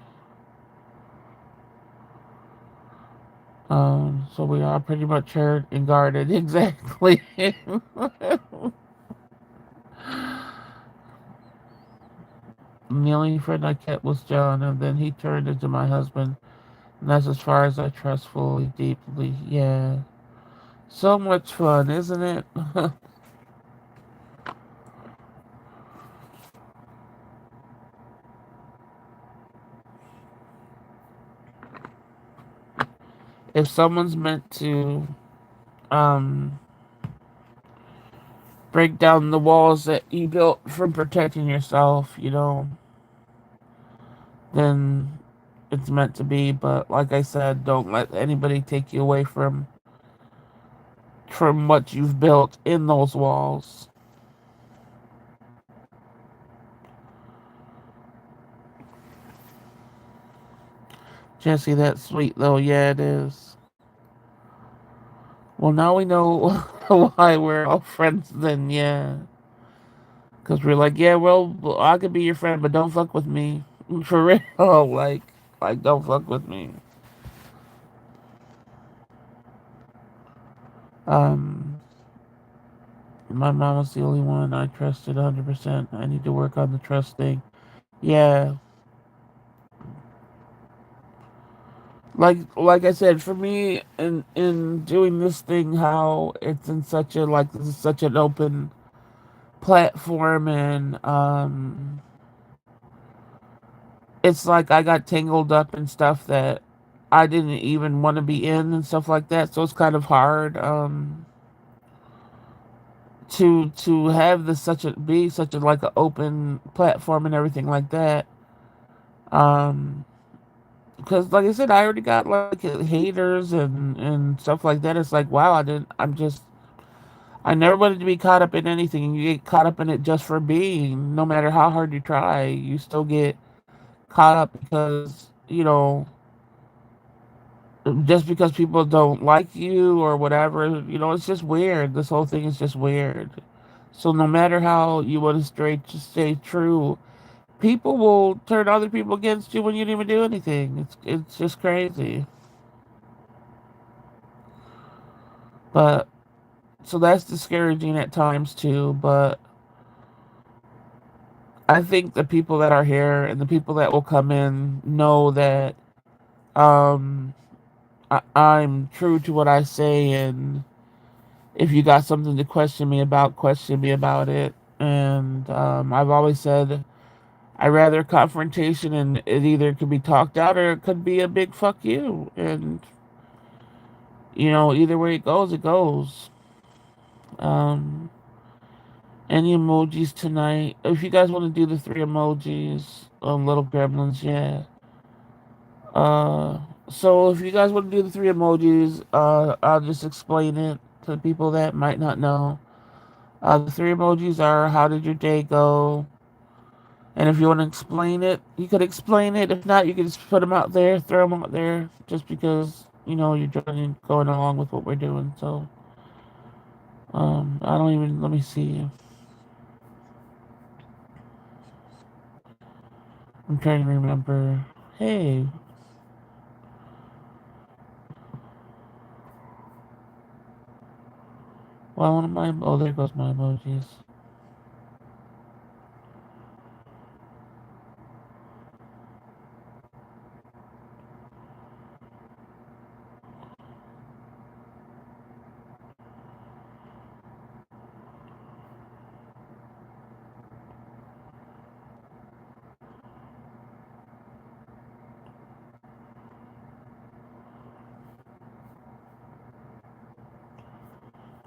So we are pretty much hurt and guarded. Exactly. The only friend I kept was John, and then he turned into my husband. And that's as far as I trust fully, deeply. Yeah. So much fun, isn't it? If someone's meant to um, break down the walls that you built from protecting yourself, then it's meant to be. But like I said, don't let anybody take you away from what you've built in those walls. Jesse, that's sweet though. Yeah, it is. Well, now we know why we're all friends then, yeah. Because we're like, yeah, well, I could be your friend, but don't fuck with me. For real. Like, don't fuck with me. Um, my mom was the only one I trusted 100%. I need to work on the trust thing. Yeah. Like I said, for me, in doing this thing, how it's in such a, like, this is such an open platform, and it's like I got tangled up in stuff that I didn't even want to be in and stuff like that. So it's kind of hard to have this such a be such a, like, an open platform and everything like that. Um because like I said, I already got like haters and stuff like that. It's like, wow, I never wanted to be caught up in anything, and you get caught up in it just for being. No matter how hard you try, you still get caught up because, just because people don't like you or whatever, it's just weird. This whole thing is just weird. So no matter how you want to stay true, people will turn other people against you when you didn't even do anything. It's just crazy. But so that's discouraging at times too. But I think the people that are here and the people that will come in know that um I'm true to what I say, and if you got something to question me about it. And I've always said I rather confrontation, and it either could be talked out or it could be a big fuck you. And either way it goes, it goes. Um, any emojis tonight? If you guys want to do the three emojis on Little Gremlins, yeah. Uh, so if you guys want to do the three emojis, I'll just explain it to the people that might not know. The three emojis are how did your day go? And if you want to explain it, you could explain it. If not, you can just put them out there, throw them out there, just because you're going along with what we're doing. So, I don't even. Let me see. I'm trying to remember. Hey, well, one of my there goes my emojis.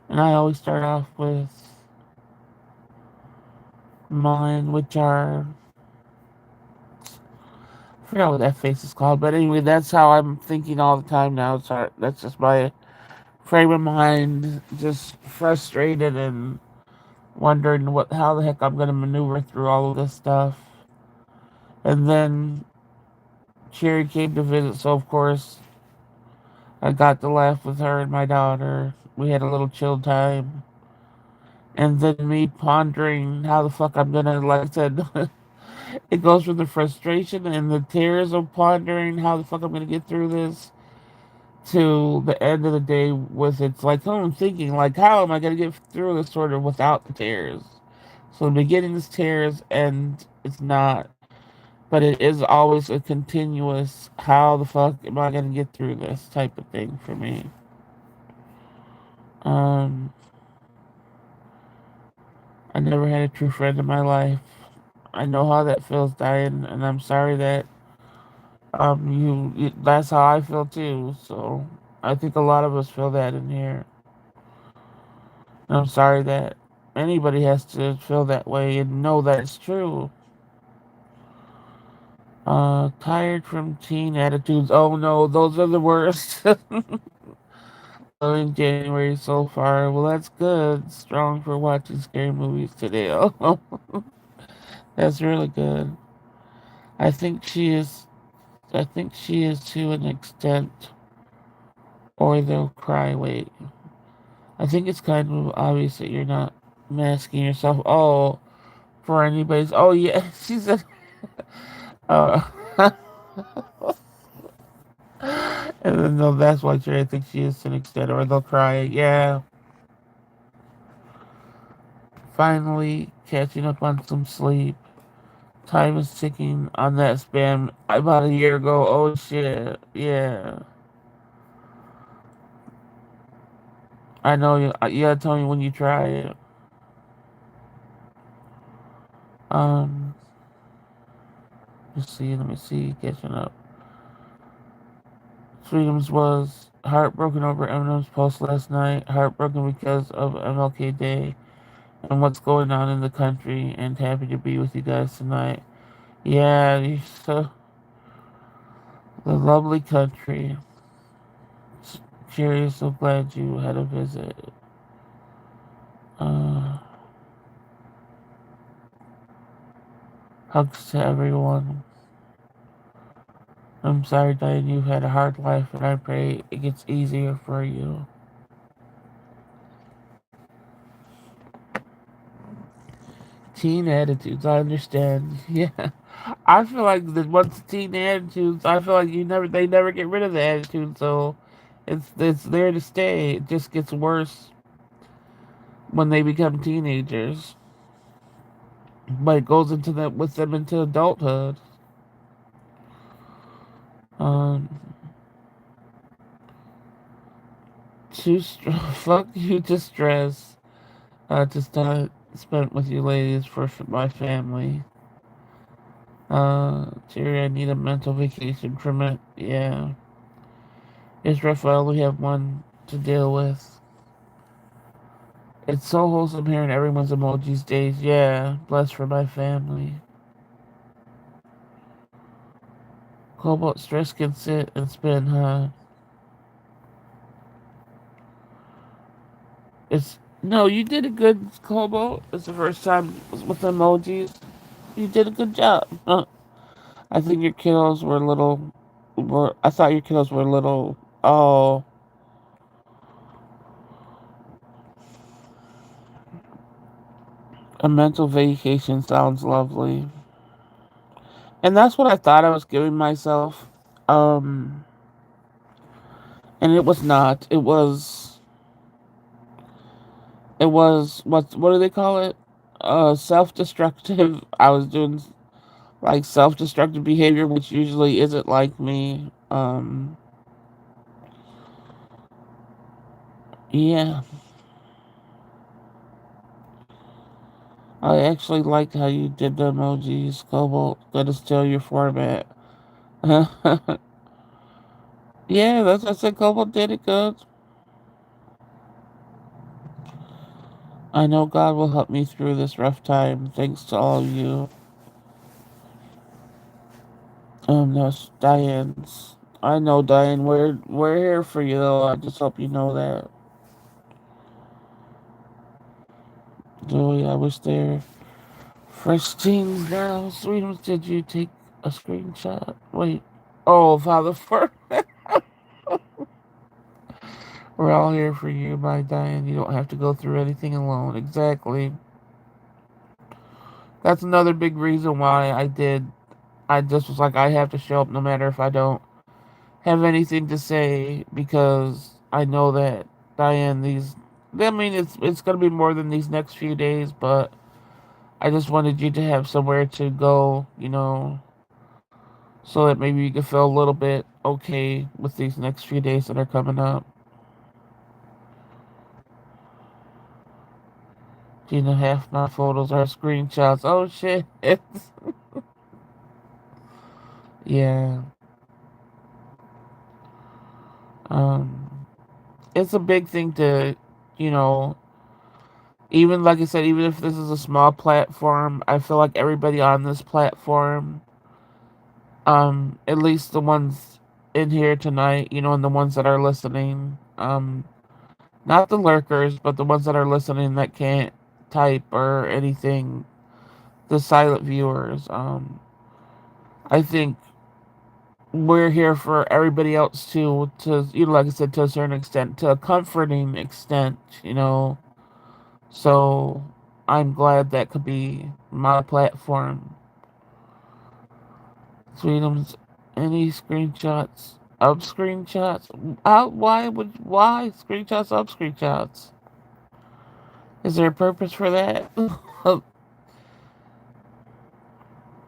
And I always start off with mine, which are I forgot what that face is called, but anyway, that's how I'm thinking all the time now. Sorry, that's just my frame of mind, just frustrated and wondering how the heck I'm gonna maneuver through all of this stuff. And then Cherry came to visit, so of course I got to laugh with her and my daughter, We had a little chill time. And then me pondering how the fuck I'm gonna, like I said, it goes from the frustration and the tears of pondering how the fuck I'm gonna get through this to the end of the day with it's like I'm thinking like how am I gonna get through this sort of without the tears. So the beginning is tears and it's not, but it is always a continuous how the fuck am I gonna get through this type of thing for me. Um, I never had a true friend in my life. I know how that feels, Diane, and I'm sorry that that's how I feel too. So I think a lot of us feel that in here. And I'm sorry that anybody has to feel that way and know that it's true. Tired from teen attitudes. Oh no, those are the worst. In January so far. Well, that's good. Strong for watching scary movies today. Oh, that's really good. I think she is. I think she is to an extent, or they'll cry. Wait, I think it's kind of obvious that you're not masking yourself. Oh, for anybody's. Oh yeah, she's a. Uh, and then no, that's why I think she is to an extent, or they'll cry. Yeah, finally catching up on some sleep. Time is ticking on that spam about a year ago. Oh shit, yeah. I know you. You gotta tell me when you try it. Um, let's see. Let me see. Catching up. Freedoms was heartbroken over Eminem's post last night. Heartbroken because of MLK Day and what's going on in the country. And happy to be with you guys tonight. Yeah, so the lovely country. Cherry, so glad you had a visit. Uh, hugs to everyone. I'm sorry, Diane, you've had a hard life, and I pray it gets easier for you. Teen attitudes, I understand. Yeah, I feel like that once teen attitudes, I feel like they never get rid of the attitude, so it's there to stay. It just gets worse when they become teenagers, but it goes into them with them into adulthood. Um, fuck you to stress. Just spent with you ladies for my family. Jerry, I need a mental vacation from it. Yeah. It's Raphael, we have one to deal with. It's so wholesome hearing everyone's emojis days. Yeah. Blessed for my family. Cobalt stress can sit and spin, huh? It's no, you did a good Cobalt. It's the first time with emojis. You did a good job. I think your kiddos were little. I thought your kiddos were little. Oh, a mental vacation sounds lovely. And that's what I thought I was giving myself. Um, and it was not. It was what do they call it? Self-destructive. I was doing like self-destructive behavior, which usually isn't like me. Yeah. I actually liked how you did the emojis, Cobalt. Gotta steal your format. Yeah, that's I said Cobalt did it good. I know God will help me through this rough time, thanks to all of you. No, Diane's. I know, Diane. We're here for you, though. I just hope you know that. Joey, I wish there fresh teams now. Sweetums, did you take a screenshot? Wait. Oh, Father, for We're all here for you, my Diane. You don't have to go through anything alone. Exactly. That's another big reason why I did. I just was like, I have to show up no matter if I don't have anything to say because I know that Diane, these. I mean, it's gonna be more than these next few days, but I just wanted you to have somewhere to go, so that maybe you can feel a little bit okay with these next few days that are coming up. Half my photos are screenshots. Oh shit. Yeah. Um, it's a big thing to, you know, even like I said, even if this is a small platform, I feel like everybody on this platform, at least the ones in here tonight, and the ones that are listening, not the lurkers, but the ones that are listening that can't type or anything, the silent viewers, I think we're here for everybody else too, to, like I said, to a certain extent, to a comforting extent, So I'm glad that could be my platform. Sweetums, any screenshots of screenshots? Why screenshots of screenshots? Is there a purpose for that?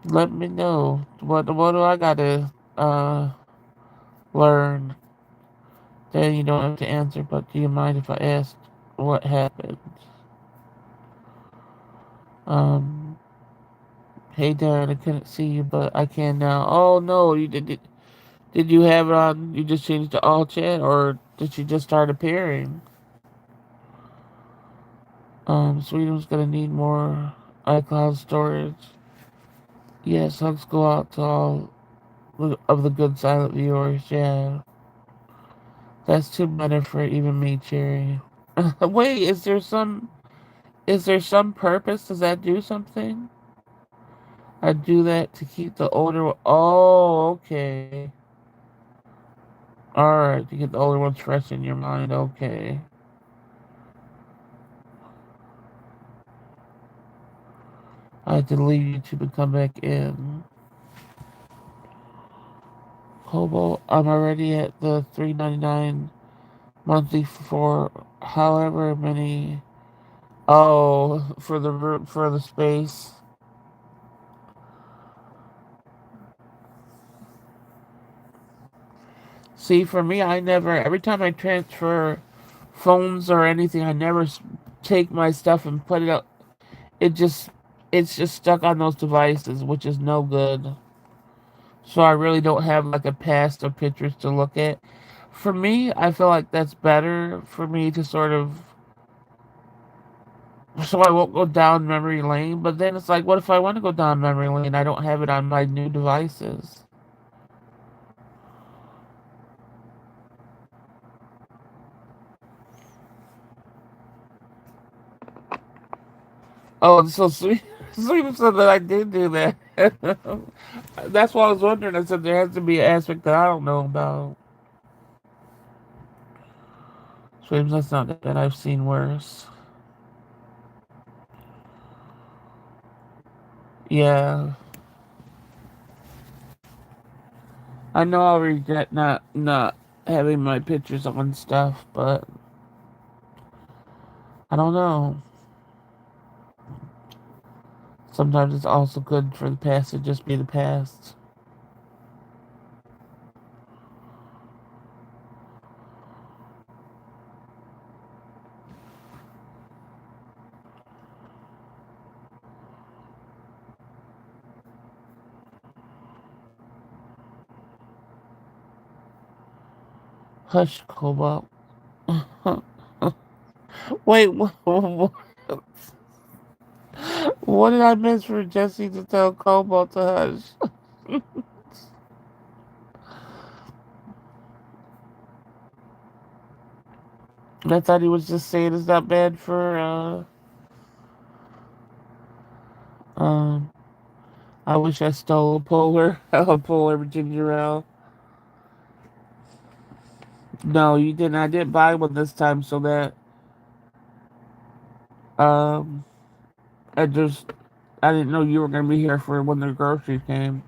Let me know. What do I gotta learn? Then you don't have to answer, but do you mind if I ask what happened? Um, hey Darren, I couldn't see you, but I can now. Oh no, you did you have it on? You just changed to all chat, or did you just start appearing? Sweden's gonna need more iCloud storage. Yes, hugs go out to all of the good silent viewers. Yeah, that's too many for even me, Cherry. Wait, is there some purpose? Does that do something? I do that to keep the older. Oh, okay. All right, to get the older ones fresh in your mind. Okay. I had to leave YouTube and come back in. Kobo, I'm already at the $3.99 monthly for however many. Oh, for the space. See, for me, I never. Every time I transfer phones or anything, I never take my stuff and put it up. It just, it's just stuck on those devices, which is no good. So I really don't have like a past of pictures to look at. For me, I feel like that's better for me to sort of, so I won't go down memory lane. But then it's like, what if I want to go down memory lane? I don't have it on my new devices. Oh, so sweet. Sweet said that I did do that. That's why I was wondering. I said there has to be an aspect that I don't know about. Sweet, that's not that I've seen worse. Yeah, I know I'll regret not having my pictures on stuff, but I don't know. Sometimes it's also good for the past to just be the past. Hush, Cobalt. Wait, what did I miss for Jesse to tell Cobalt to hush? I thought he was just saying it's not bad for, um, I wish I stole a polar ginger ale. No, you didn't. I didn't buy one this time, so that um, I just I didn't know you were gonna be here for when the groceries came.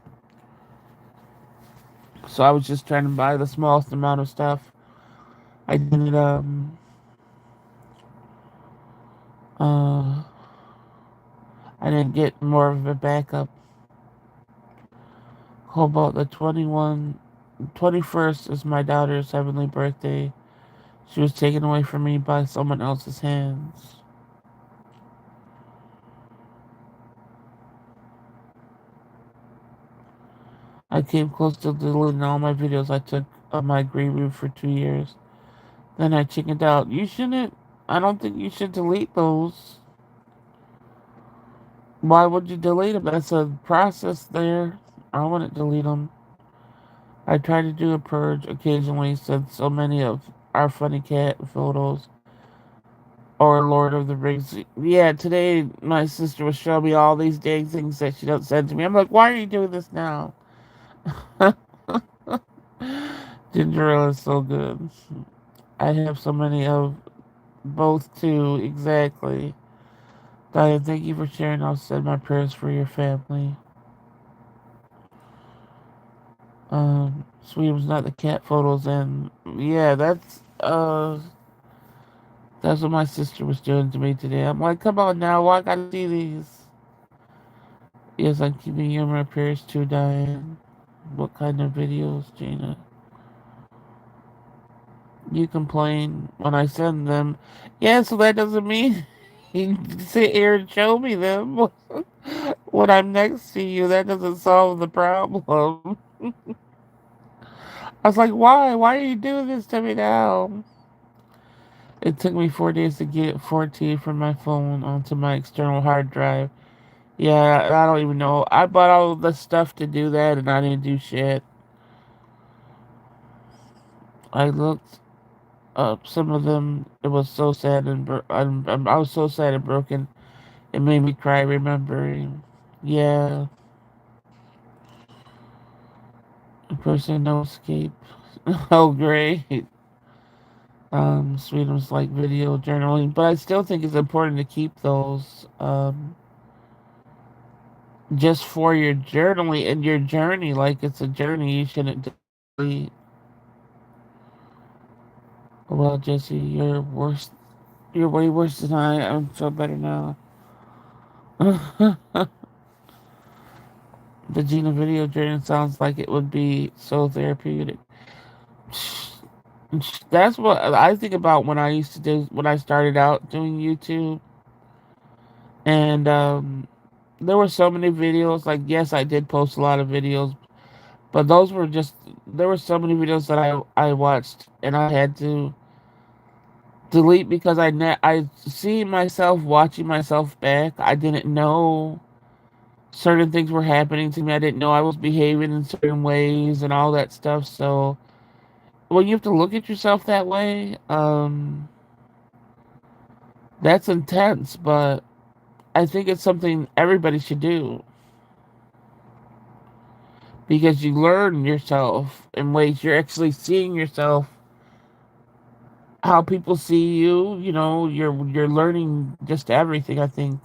So I was just trying to buy the smallest amount of stuff. I didn't uh I didn't get more of a backup. How about the 21st is my daughter's heavenly birthday. She was taken away from me by someone else's hands. I came close to deleting all my videos I took of my green room for 2 years. Then I chickened out. You shouldn't. I don't think you should delete those. Why would you delete them? That's a process there. I wouldn't delete them. I try to do a purge occasionally since so many of our funny cat photos or Lord of the Rings. Yeah, today my sister was showing me all these dang things that she don't send to me. I'm like, why are you doing this now? Ginger ale is so good. I have so many of both too, exactly. Diane, thank you for sharing. I'll send my prayers for your family. Sweetums, not the cat photos, and yeah, that's what my sister was doing to me today. I'm like, come on now, why I gotta see these? Yes, I'm keeping you in my prayers too, Diane. What kind of videos, Gina? You complain when I send them. Yeah, so that doesn't mean you sit here and show me them when I'm next to you. That doesn't solve the problem. I was like, why? Why are you doing this to me now? It took me 4 days to get 14 from my phone onto my external hard drive. Yeah, I don't even know. I bought all the stuff to do that and I didn't do shit. I looked up some of them. It was so sad and I was so sad and broken. It made me cry remembering. Yeah, a person no escape. Oh, great. Sweetums like video journaling, but I still think it's important to keep those. Just for your journaling and your journey, like it's a journey. You shouldn't delete. Well, Jesse, you're worse. You're way worse than I. I feel better now. The Gina video journey sounds like it would be so therapeutic. That's what I think about when I used to do when I started out doing YouTube, and there were so many videos. Like, yes, I did post a lot of videos, but those were just there were so many videos that I watched, and I had to delete because I see myself watching myself back. I didn't know certain things were happening to me. I didn't know I was behaving in certain ways and all that stuff. So when you have to look at yourself that way, that's intense. But I think it's something everybody should do because you learn yourself in ways you're actually seeing yourself, how people see you. You know, you're learning just everything. I think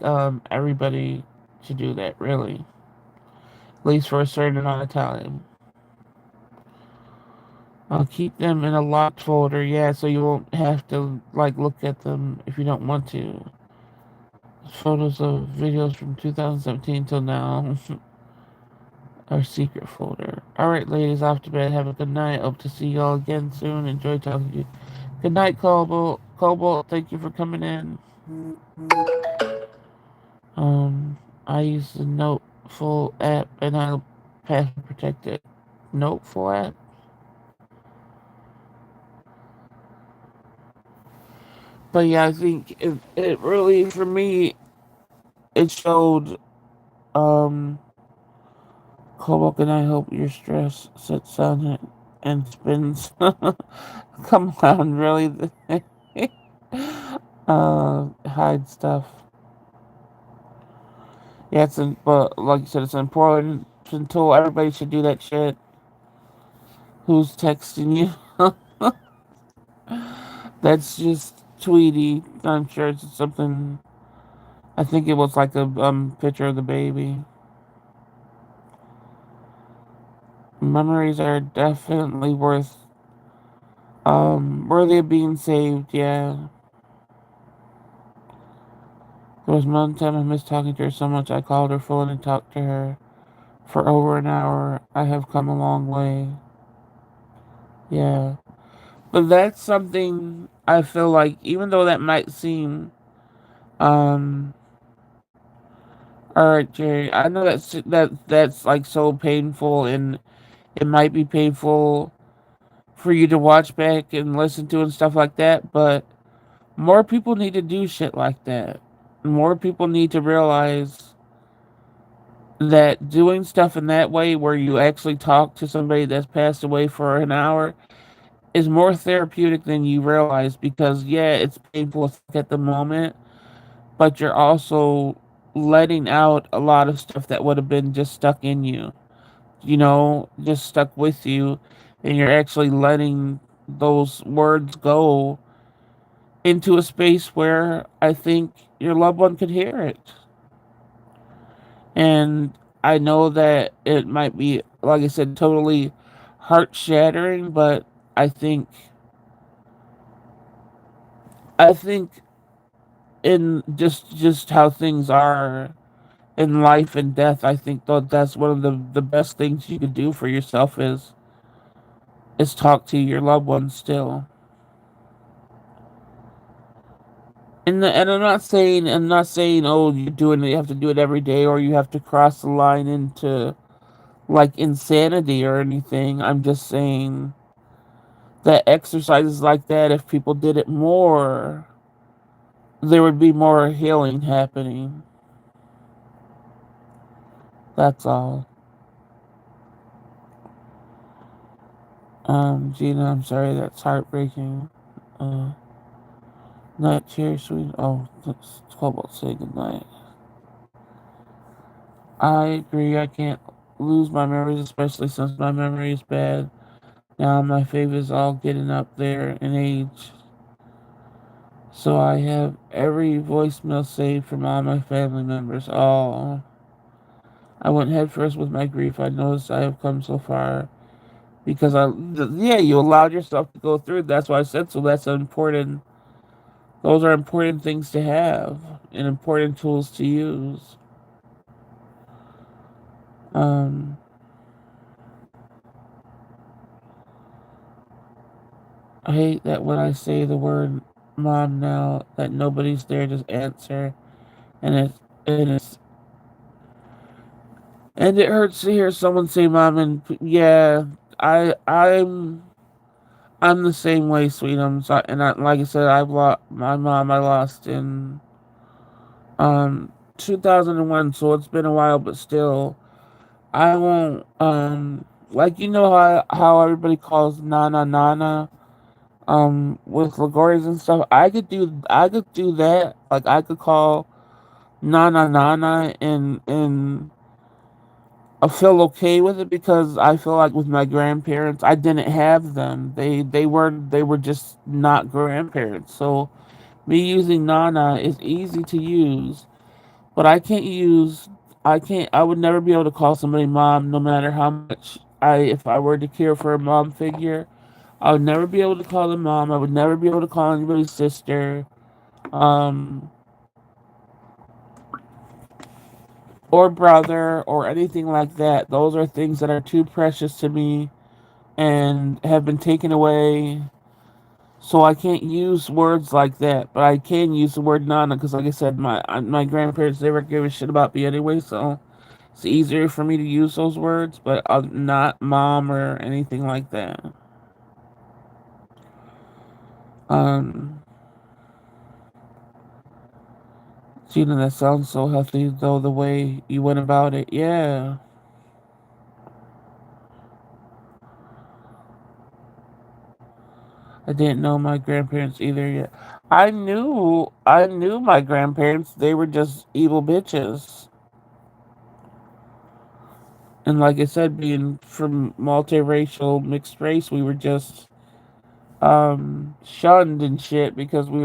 everybody should do that, really, at least for a certain amount of time. I'll keep them in a locked folder, yeah, so you won't have to like look at them if you don't want to. Photos of videos from 2017 till now. Our secret folder. Alright, ladies, off to bed. Have a good night. Hope to see y'all again soon. Enjoy talking to you. Good night, Cobalt. Cobalt, thank you for coming in. Um, I use the Noteful app and I'll password protect it. Noteful app? But yeah, I think it really, for me, it showed, um, Cobalt and I hope your stress sits on it and spins. Come on, really? Hide stuff. Yeah, but like you said, it's important tool. Everybody should do that shit. Who's texting you? That's just Tweety. I'm sure it's something. I think it was like a picture of the baby. Memories are definitely worthy of being saved. Yeah, there was one time I missed talking to her so much I called her phone and talked to her for over an hour. I have come a long way. Yeah, but that's something I feel like, even though that might seem um. All right, Jerry. I know that's like so painful, and it might be painful for you to watch back and listen to and stuff like that, but more people need to do shit like that. More people need to realize that doing stuff in that way, where you actually talk to somebody that's passed away for an hour, is more therapeutic than you realize, because yeah, it's painful at the moment, but you're also letting out a lot of stuff that would have been just stuck in you, just stuck with you, and you're actually letting those words go into a space where I think your loved one could hear it. And I know that it might be, like I said, totally heart shattering, but I think I think in just how things are in life and death, I think that's one of the best things you could do for yourself is talk to your loved ones still. And I'm not saying, oh, you have to do it every day, or you have to cross the line into like insanity or anything. I'm just saying that exercises like that, if people did it more, there would be more healing happening. That's all. Gina, I'm sorry, that's heartbreaking. Uh, Night cheer, sweet. Oh, let's talk about say goodnight. I agree. I can't lose my memories, especially since my memory is bad. Now my faith is all getting up there in age. So I have every voicemail saved from all my family members. Oh, I went headfirst with my grief. I noticed I have come so far because yeah, you allowed yourself to go through. That's why I said so. That's important. Those are important things to have and important tools to use. Um, I hate that when I say the word mom now, that nobody's there to answer, and it hurts to hear someone say mom. And yeah, I I'm I'm the same way, sweetum. So, like I said, I've lost my mom. I lost in 2001, so it's been a while, but still, I won't like, how everybody calls Nana Nana with Lagorians and stuff. I could do that. Like, I could call Nana Nana, and I feel okay with it, because I feel like with my grandparents, I didn't have them. They were just not grandparents. So me using Nana is easy to use, but I would never be able to call somebody mom, no matter how much if I were to care for a mom figure. I would never be able to call them mom. I would never be able to call anybody sister, um, or brother, or anything like that. Those are things that are too precious to me and have been taken away. So I can't use words like that, but I can use the word nana, because, like I said, my grandparents never gave a shit about me anyway. So it's easier for me to use those words, but not mom or anything like that. Um, Gina, that sounds so healthy, though, the way you went about it. Yeah, I didn't know my grandparents either yet. I knew my grandparents. They were just evil bitches. And like I said, being from multiracial mixed race, we were just shunned and shit because we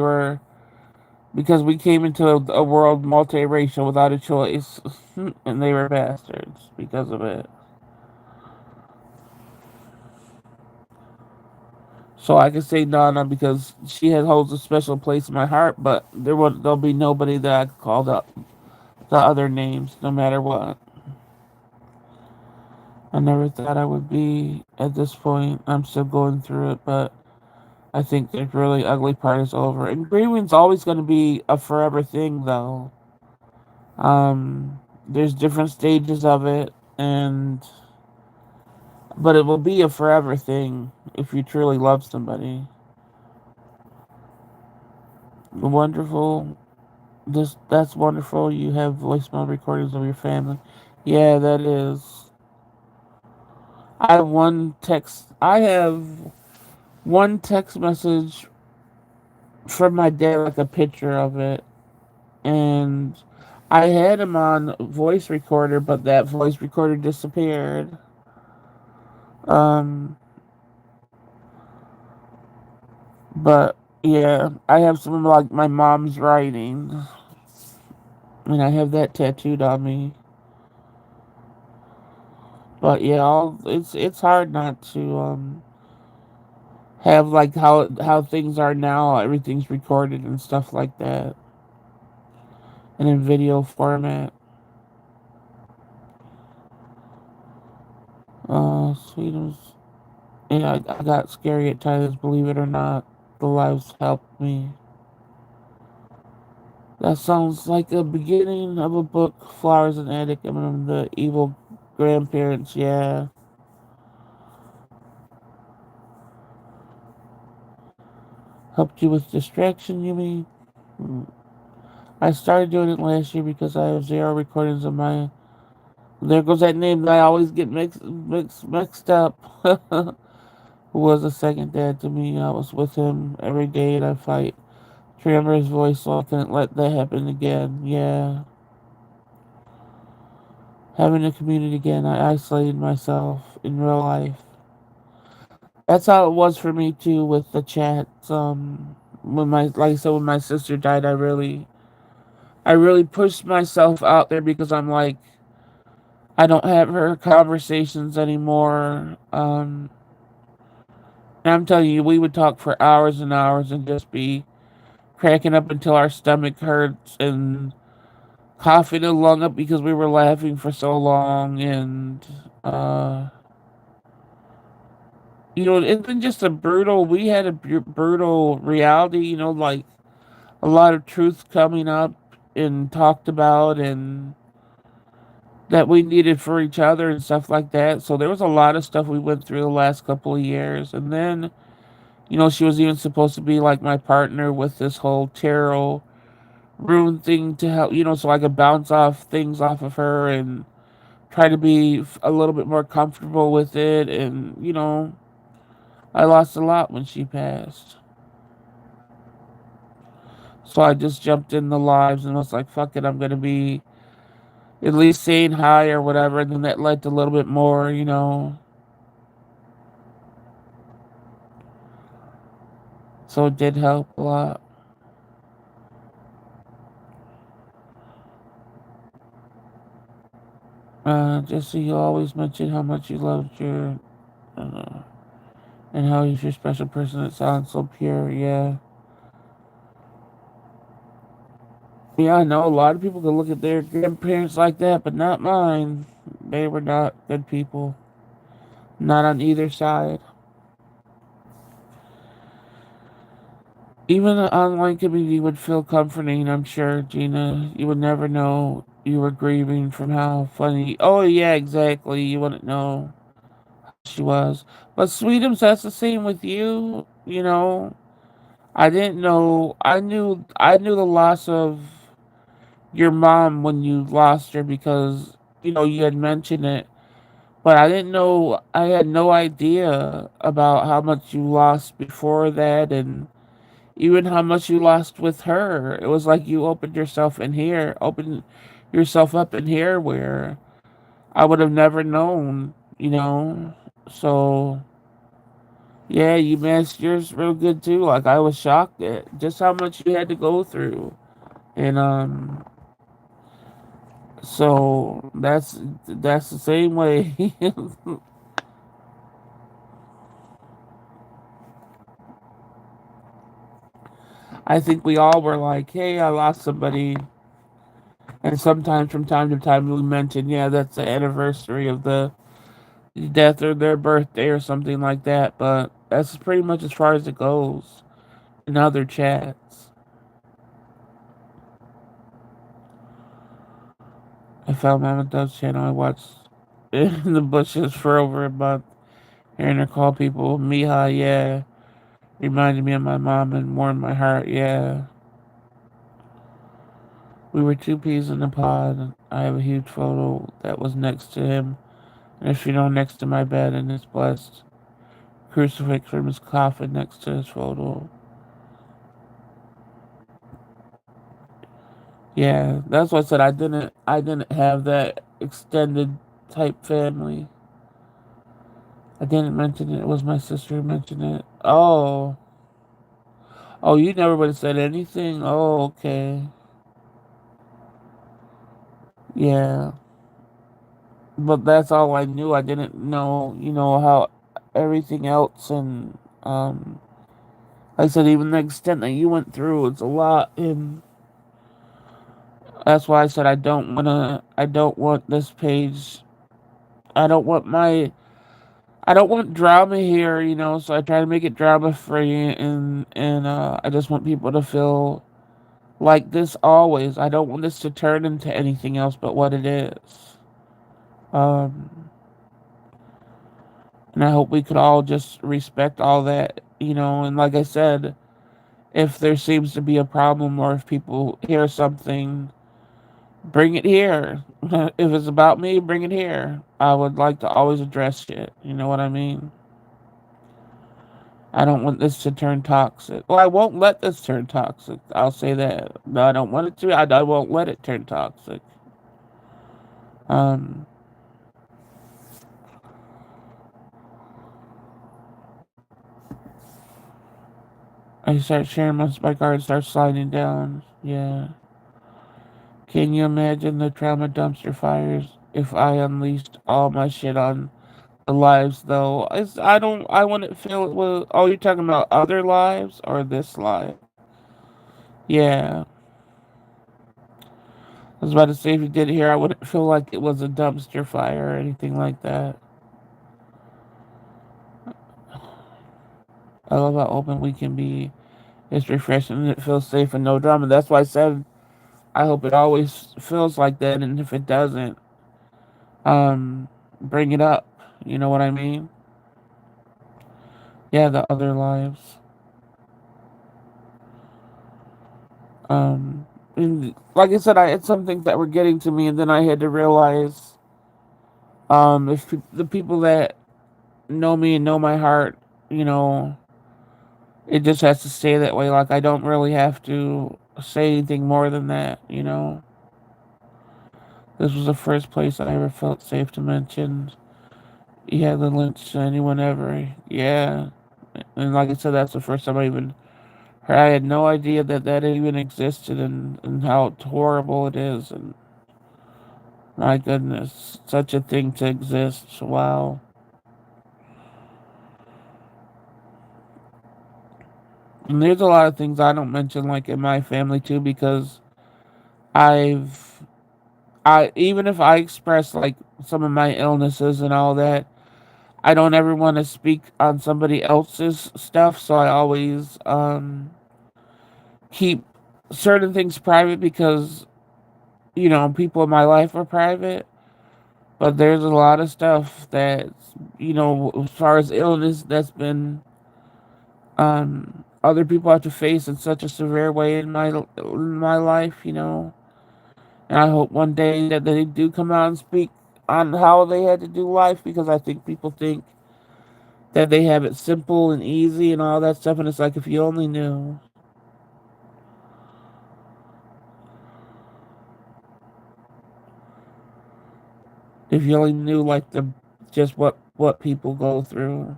came into a world multiracial without a choice, and they were bastards because of it. So I can say Nana because she holds a special place in my heart, but there'll be nobody that I could call the other names, no matter what. I never thought I would be at this point. I'm still going through it, but I think the really ugly part is over. And grieving's always going to be a forever thing, though. There's different stages of it, but it will be a forever thing if you truly love somebody. Wonderful. That's wonderful. You have voicemail recordings of your family. Yeah, that is. I have one text. I have one text message from my dad, like a picture of it, and I had him on voice recorder, but that voice recorder disappeared. Um, but yeah, I have some of like my mom's writing, and I have that tattooed on me. But yeah, it's hard not to have like how things are now. Everything's recorded and stuff like that, and in video format. Sweetums. Yeah, I got scary at times. Believe it or not, the lives helped me. That sounds like a beginning of a book. Flowers and Attic. I mean, the evil grandparents. Yeah, helped you with distraction. You mean? Hmm. I started doing it last year because I have zero recordings of my. There goes that name that I always get mixed up. Who was a second dad to me. I was with him every day and I fight to remember his voice so I couldn't let that happen again. Yeah. Having a community again, I isolated myself in real life. That's how it was for me too with the chats. When my like I said, when my sister died, I really pushed myself out there because I'm like, I don't have her conversations anymore. And I'm telling you, we would talk for hours and hours and just be cracking up until our stomach hurts and coughing a lung up because we were laughing for so long. And uh, it's been just a brutal. We had a brutal reality. Like a lot of truth coming up and talked about and that we needed for each other and stuff like that. So there was a lot of stuff we went through the last couple of years. And then, she was even supposed to be like my partner with this whole tarot rune thing to help, so I could bounce off things off of her and try to be a little bit more comfortable with it. And, I lost a lot when she passed. So I just jumped in the lives and was like, fuck it, I'm going to be at least saying hi or whatever. And then that led to a little bit more. So it did help a lot. Jesse, you always mention how much you loved uh, and how he's your special person. It sounds so pure. Yeah. Yeah, I know a lot of people can look at their grandparents like that, but not mine. They were not good people. Not on either side. Even the online community would feel comforting, I'm sure, Gina. You would never know you were grieving from how funny. Oh, yeah, exactly. You wouldn't know she was. But Sweetums, that's the same with you. I didn't know. I knew the loss of your mom when you lost her because, you had mentioned it. But I didn't know, I had no idea about how much you lost before that and even how much you lost with her. It was like you opened yourself up in here where I would have never known. So Yeah, you managed yours real good too. Like I was shocked at just how much you had to go through. And so that's the same way. I think we all were like, "Hey, I lost somebody," and sometimes from time to time we mention, "Yeah, that's the anniversary of the death or their birthday or something like that." But that's pretty much as far as it goes in other chats. I found Mama Dove's channel. I watched in the bushes for over a month, hearing her call people Mija. Yeah, reminded me of my mom and warmed my heart. Yeah, we were two peas in a pod. I have a huge photo that was next to him, and a funeral next to my bed, and his blessed crucifix from his coffin next to his photo. Yeah, that's what I said. I didn't have that extended type family. I didn't mention it. It was my sister who mentioned it. Oh, you never would have said anything. Oh, okay. Yeah, but that's all I knew. I didn't know, how everything else and like I said, even the extent that you went through, it's a lot, and that's why I said I don't want this page. I don't want my. I don't want drama here, so I try to make it drama free, and I just want people to feel like this always. I don't want this to turn into anything else but what it is. Um, and I hope we could all just respect all that, and like I said, if there seems to be a problem or if people hear something, bring it here. If it's about me, bring it here. I would like to always address it. You know what I mean? I don't want this to turn toxic. Well, I won't let this turn toxic. I'll say that. No, I don't want it to. I won't let it turn toxic. Um, I start sharing my card starts sliding down. Yeah. Can you imagine the trauma dumpster fires if I unleashed all my shit on the lives though? I wouldn't feel it was. Oh, you're talking about other lives or this life? Yeah. I was about to say if you did it here, I wouldn't feel like it was a dumpster fire or anything like that. I love how open we can be. It's refreshing and it feels safe and no drama. That's why I said I hope it always feels like that. And if it doesn't, bring it up. You know what I mean? Yeah, the other lives. Um, and like I said, I had some things that were getting to me, and then I had to realize, if the people that know me and know my heart, you know, it just has to stay that way. Like I don't really have to say anything more than that. This was the first place I ever felt safe to mention. Yeah, the lynch to anyone ever. Yeah, and like I said, that's the first time I even heard. I had no idea that that even existed, and how horrible it is. And my goodness, such a thing to exist. Wow. And there's a lot of things I don't mention, like in my family too, because I've, even if I express like some of my illnesses and all that, I don't ever want to speak on somebody else's stuff. So I always keep certain things private because people in my life are private. But there's a lot of stuff that as far as illness that's been other people have to face in such a severe way in my life, and I hope one day that they do come out and speak on how they had to do life, because I think people think that they have it simple and easy and all that stuff, and it's like if you only knew, if you only knew like the just what people go through.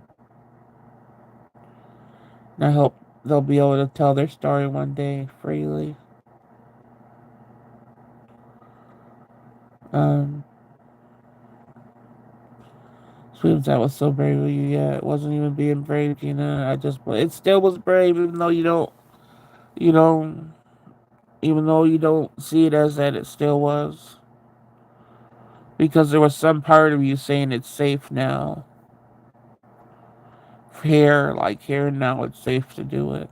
And I hope they'll be able to tell their story one day freely. Um, Sweetums, that was so brave of you. Yeah, it wasn't even being brave, Gina. It still was brave, even though you don't, even though you don't see it as that, it still was. Because there was some part of you saying it's safe now. Here, like here and now, it's safe to do it.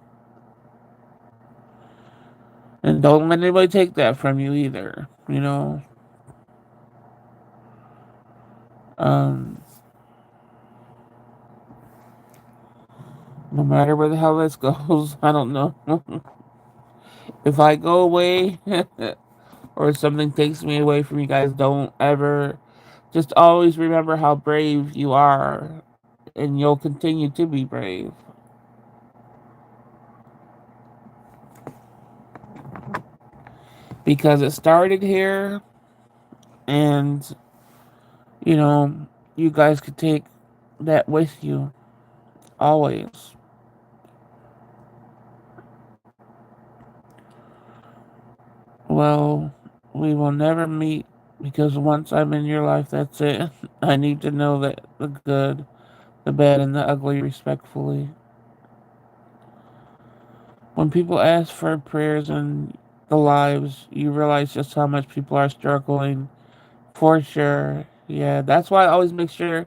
And don't let anybody take that from you either, you know? Um, no matter where the hell this goes, I don't know. If I go away or something takes me away from you guys, don't ever, just always remember how brave you are, and you'll continue to be brave. Because it started here, and, you know, you guys could take that with you, always. Well, we will never meet because once I'm in your life, that's it. I need to know that the good, the bad, and the ugly respectfully. When people ask for prayers in the lives, you realize just how much people are struggling. For sure. Yeah, that's why I always make sure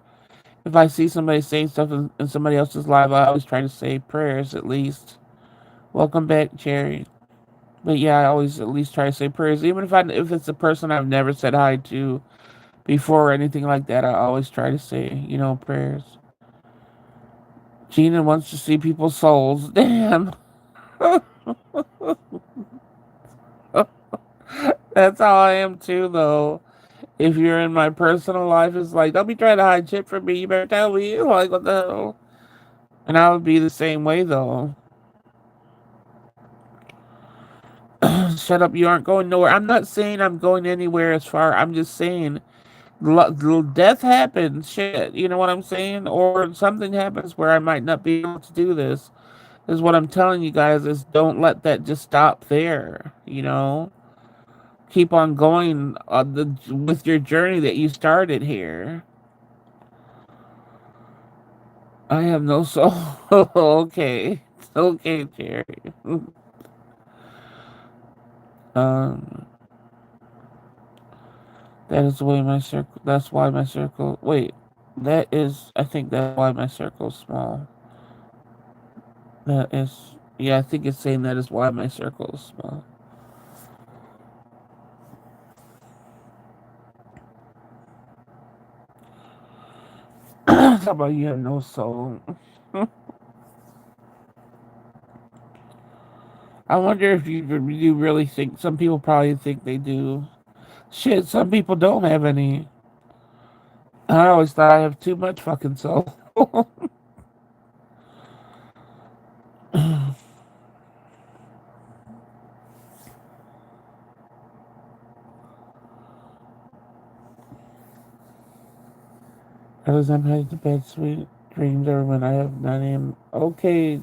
if I see somebody saying stuff in somebody else's live, I always try to say prayers at least. Welcome back, Cherry. But yeah, I always at least try to say prayers, even if it's a person I've never said hi to before or anything like that. I always try to say, prayers. Gina wants to see people's souls. Damn. That's how I am too, though. If you're in my personal life, it's like, don't be trying to hide shit from me. You better tell me. Like, what the hell? And I would be the same way, though. Shut up, you aren't going nowhere. I'm not saying I'm going anywhere as far. I'm just saying death happens. Shit, you know what I'm saying? Or something happens where I might not be able to do this. Is what I'm telling you guys is don't let that just stop there, Keep on going with your journey that you started here. I have no soul. Okay. Okay, Jerry. Um, that is the way my circle. That's why my circle. Wait, that is. I think that's why my circle's small. That is. Yeah, I think it's saying that is why my circle is small. How about you have no soul? I wonder if you really think. Some people probably think they do. Shit, some people don't have any. I always thought I have too much fucking soul. As I'm headed to bed, sweet dreams, everyone. I have 9 a.m. Okay,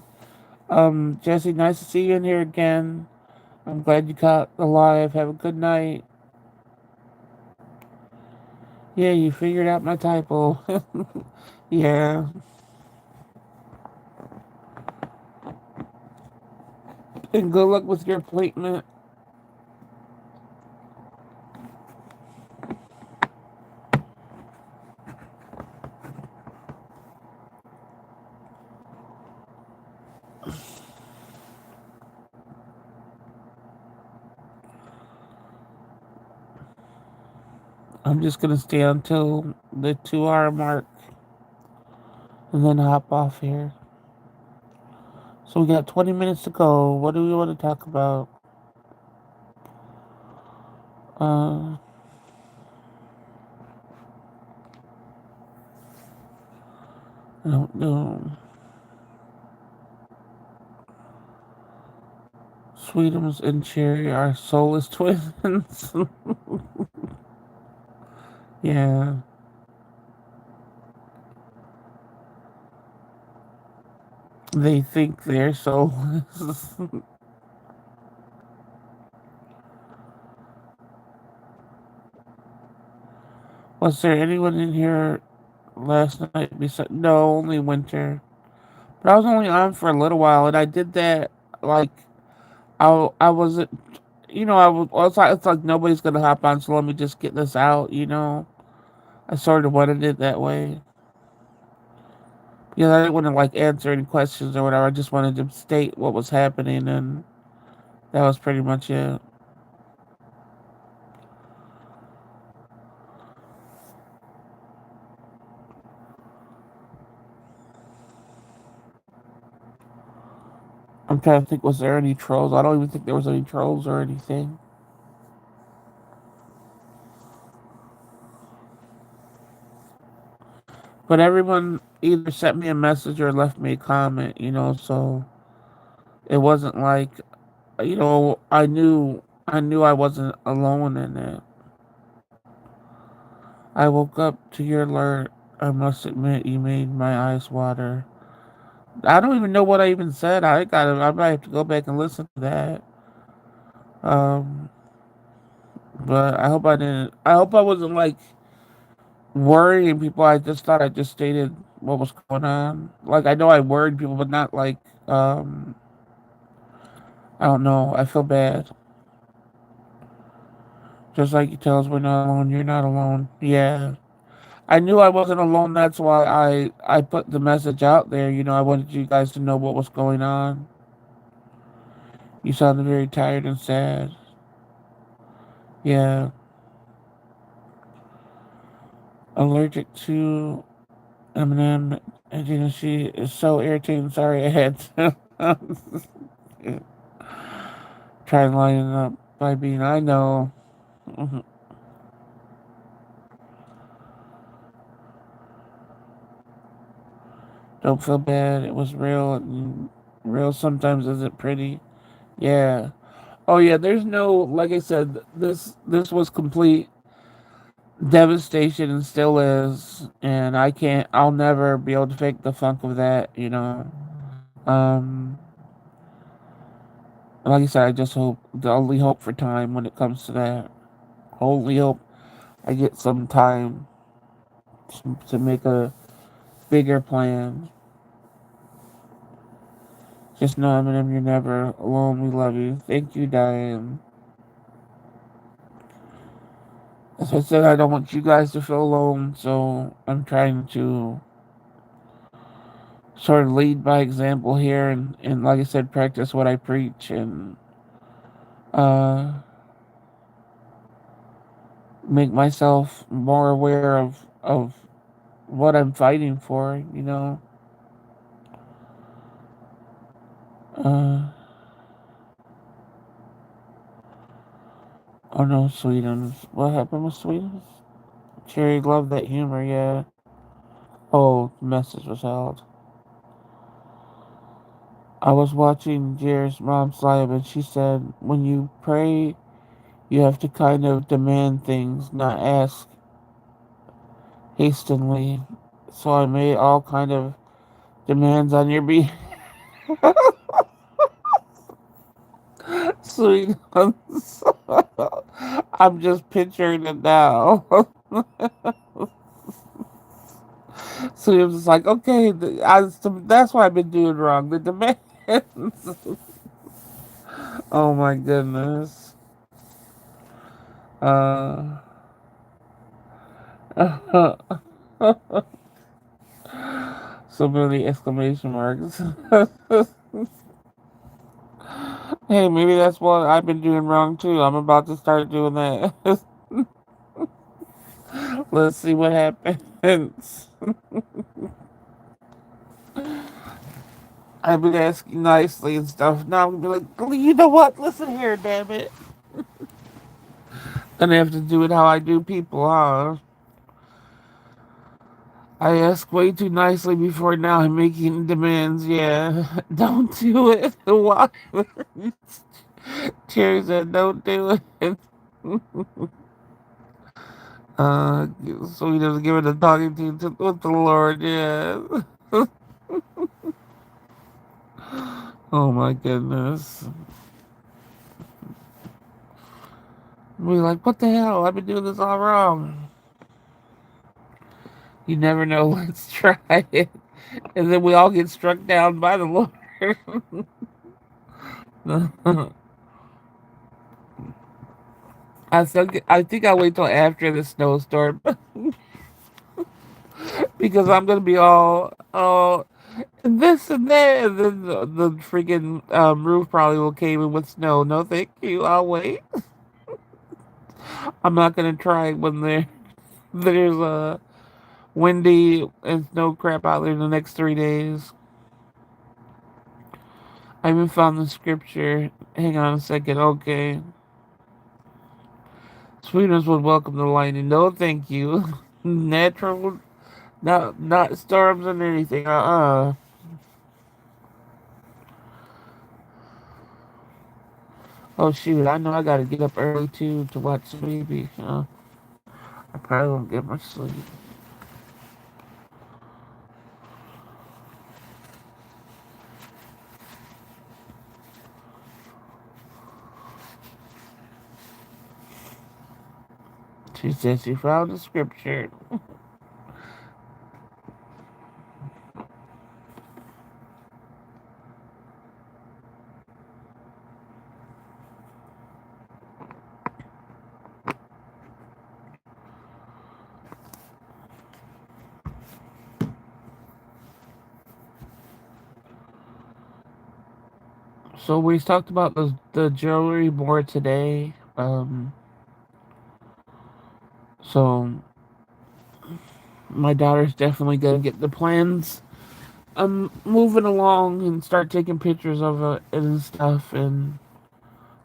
Jesse, nice to see you in here again. I'm glad you caught alive. Have a good night. Yeah, you figured out my typo. Yeah, and good luck with your appointment. I'm just gonna stay until the 2 hour mark and then hop off here. So we got 20 minutes to go. What do we want to talk about? Uh, I don't know. Sweetums and Cherry are soulless twins. Yeah. They think they're so. Was there anyone in here last night? Besides, no, only Winter. But I was only on for a little while, and I did that like I wasn't. It's like nobody's gonna hop on, so let me just get this out. I sort of wanted it that way because I didn't want to like answer any questions or whatever. I just wanted to state what was happening, and that was pretty much it. I'm trying to think, was there any trolls? I don't even think there was any trolls or anything. But everyone either sent me a message or left me a comment, so it wasn't like, I knew I wasn't alone in it. I woke up to your alert. I must admit you made my eyes water. I don't even know what I even said. I might have to go back and listen to that. Um but I hope I wasn't like worrying people. I just thought I just stated what was going on. Like I know I worried people, but not like um I don't know. I feel bad. Just like you tell us we're not alone, you're not alone. Yeah. I knew I wasn't alone. That's why I put the message out there. I wanted you guys to know what was going on. You sounded very tired and sad. Yeah. Allergic to Eminem. And she is so irritating. Sorry, I had to try lining up by being. I know. Mhm. Don't feel bad. It was real. And real sometimes isn't pretty. Yeah. Oh yeah. There's no. Like I said, this was complete devastation and still is. And I can't. I'll never be able to fake the funk of that. Um. Like I said, I just hope the only hope for time when it comes to that. Only hope I get some time to make a bigger plan. Just know, Eminem, you're never alone. We love you. Thank you, Diane. As I said, I don't want you guys to feel alone, so I'm trying to sort of lead by example here and like I said, practice what I preach and uh, make myself more aware of what I'm fighting for. Uh, oh no, Sweden. What happened with Sweden? Cherry loved that humor, yeah. Oh, the message was held. I was watching Jer's mom's live and she said, when you pray, you have to kind of demand things, not ask hastily. So I made all kind of demands on your behalf. Sweet. I'm just picturing it now. So he was just like, okay, that's what I've been doing wrong. The demands. Oh my goodness. Uh, so many exclamation marks. Hey, maybe that's what I've been doing wrong too. I'm about to start doing that. Let's see what happens. I've been asking nicely and stuff. Now I'm gonna be like, you know what? Listen here, damn it. Gonna have to do it how I do people, huh? I ask way too nicely before now I'm making demands. Yeah, don't do it. Why? Terry said, don't do it. Uh, so he doesn't give it a talking to with the Lord. Yeah. Oh my goodness. We're like, what the hell? I've been doing this all wrong. You never know. Let's try it. And then we all get struck down by the Lord. I think I'll wait till after the snowstorm because I'm gonna be all this and that, and then the freaking roof probably will cave in with snow. No, thank you. I'll wait. I'm not gonna try when there's a windy and snow crap out there in the next 3 days. I even found the scripture. Hang on a second. Okay. Sweetness would welcome the lightning. No, thank you. Natural, not storms and anything. Oh shoot! I know I gotta get up early too to watch the baby. I probably won't get much sleep. She said she found the scripture. So we talked about the jewelry more today. So my daughter's definitely gonna get the plans. I'm moving along and start taking pictures of it and stuff. And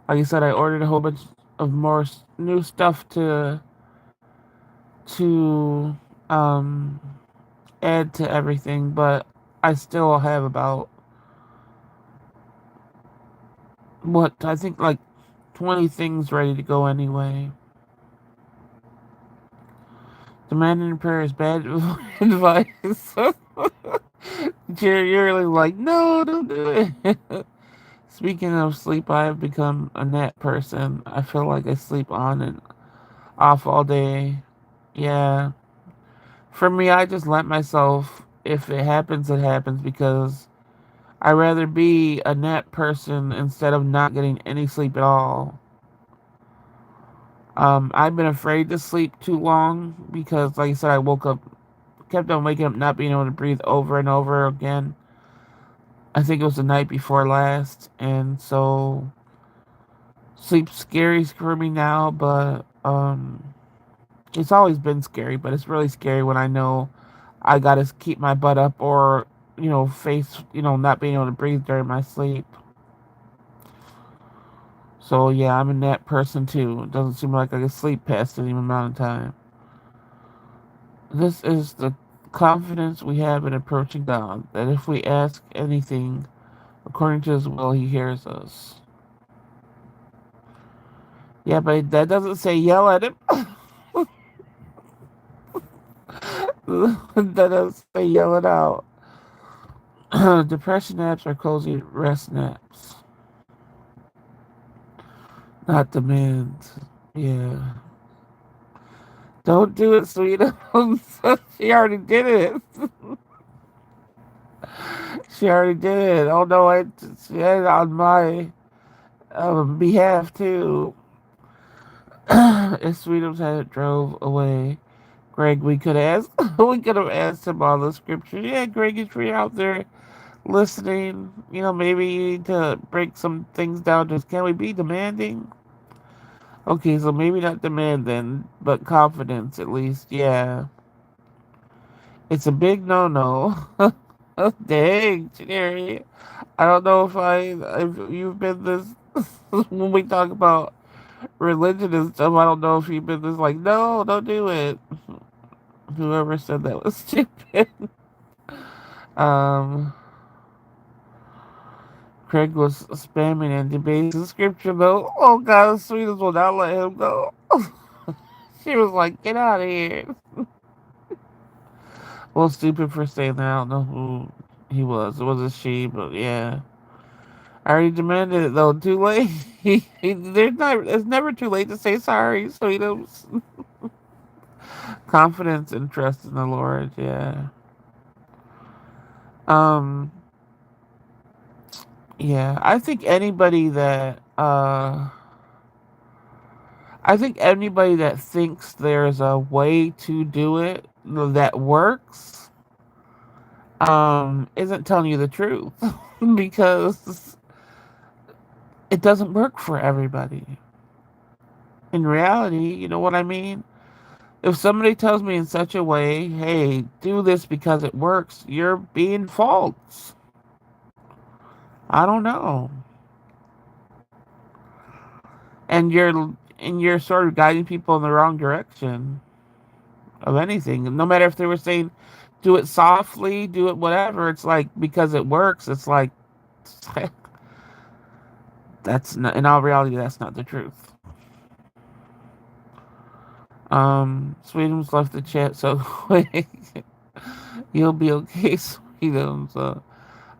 like I said, I ordered a whole bunch of more new stuff to um add to everything. But I still have about what I think like 20 things ready to go anyway. Demanding a prayer is bad advice. You're really like, no, don't do it. Speaking of sleep, I have become a nap person. I feel like I sleep on and off all day. Yeah. For me, I just let myself, if it happens, it happens because I rather be a nap person instead of not getting any sleep at all. I've been afraid to sleep too long because, like I said, I woke up, kept on waking up, not being able to breathe over and over again. I think it was the night before last, and so sleep's scary for me now. But it's always been scary, but it's really scary when I know I gotta keep my butt up or face not being able to breathe during my sleep. So yeah, I'm a nap person too. It doesn't seem like I can sleep past any amount of time. This is the confidence we have in approaching God, that if we ask anything according to his will, he hears us. Yeah, but that doesn't say yell at him. That doesn't say yell it out. Depression naps are cozy rest naps, not demands. Yeah. Don't do it, sweetheart. She already did it. She already did it. Oh no, she had it on my behalf too. If Sweetums had drove away, Greg, we could ask. We could have asked him all the scripture. Yeah, Greg, if you're out there listening, maybe you need to break some things down. Just can we be demanding? Okay, so maybe not demand then, but confidence at least. Yeah, it's a big no-no. Dang, Jerry. I don't know if you've been this when we talk about religion and stuff. I don't know if you've been this like, no, don't do it. Whoever said that was stupid. Um, Craig was spamming and debating the scripture though. Oh God, the sweetest will not let him go. She was like, get out of here. Well, stupid for saying that. I don't know who he was. It was a she, but yeah. I already demanded it though. Too late. There's not. It's never too late to say sorry. So you know, confidence and trust in the Lord. Yeah. Um. Yeah. I think anybody that thinks there's a way to do it that works, isn't telling you the truth because it doesn't work for everybody. In reality, you know what I mean? If somebody tells me in such a way, hey, do this because it works, you're being false. I don't know. And you're sort of guiding people in the wrong direction of anything. No matter if they were saying do it softly, do it whatever, it's like because it works, it's like that's not in all reality that's not the truth. Sweetums left the chat so quick. You'll be okay, Sweetums.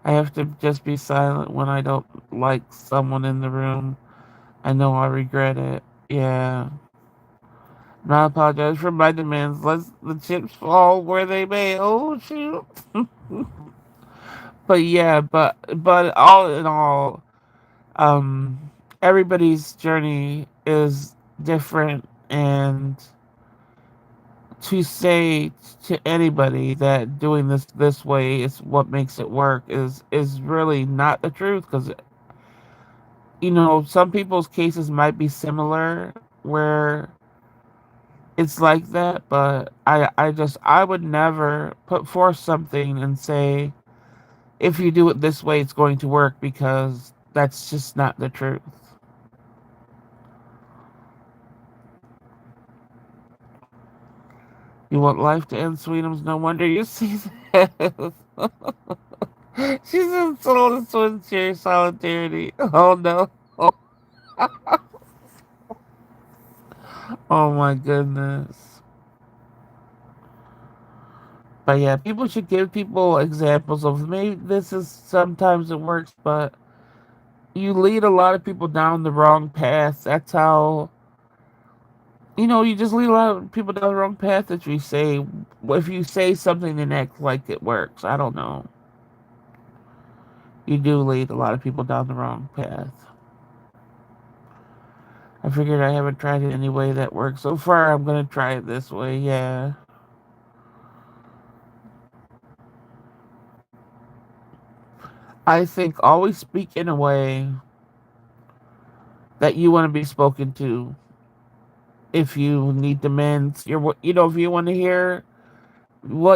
I have to just be silent when I don't like someone in the room. I know I regret it. Yeah. I apologize for my demands. Let the chips fall where they may. Oh shoot. But yeah, but all in all, um, everybody's journey is different, and to say to anybody that doing this way is what makes it work is really not the truth because some people's cases might be similar where it's like that, but I would never put forth something and say if you do it this way it's going to work because that's just not the truth. You want life to end, Sweetums? No wonder you see that. She's in total solitary solidarity. Oh no. Oh my goodness. But yeah, people should give people examples of maybe this is sometimes it works, but you lead a lot of people down the wrong path. That's how you just lead a lot of people down the wrong path if you say something and act like it works. I don't know. You do lead a lot of people down the wrong path. I figured I haven't tried it any way that works. So far I'm gonna try it this way, yeah. I think always speak in a way that you want to be spoken to. If you need demands, if you want to hear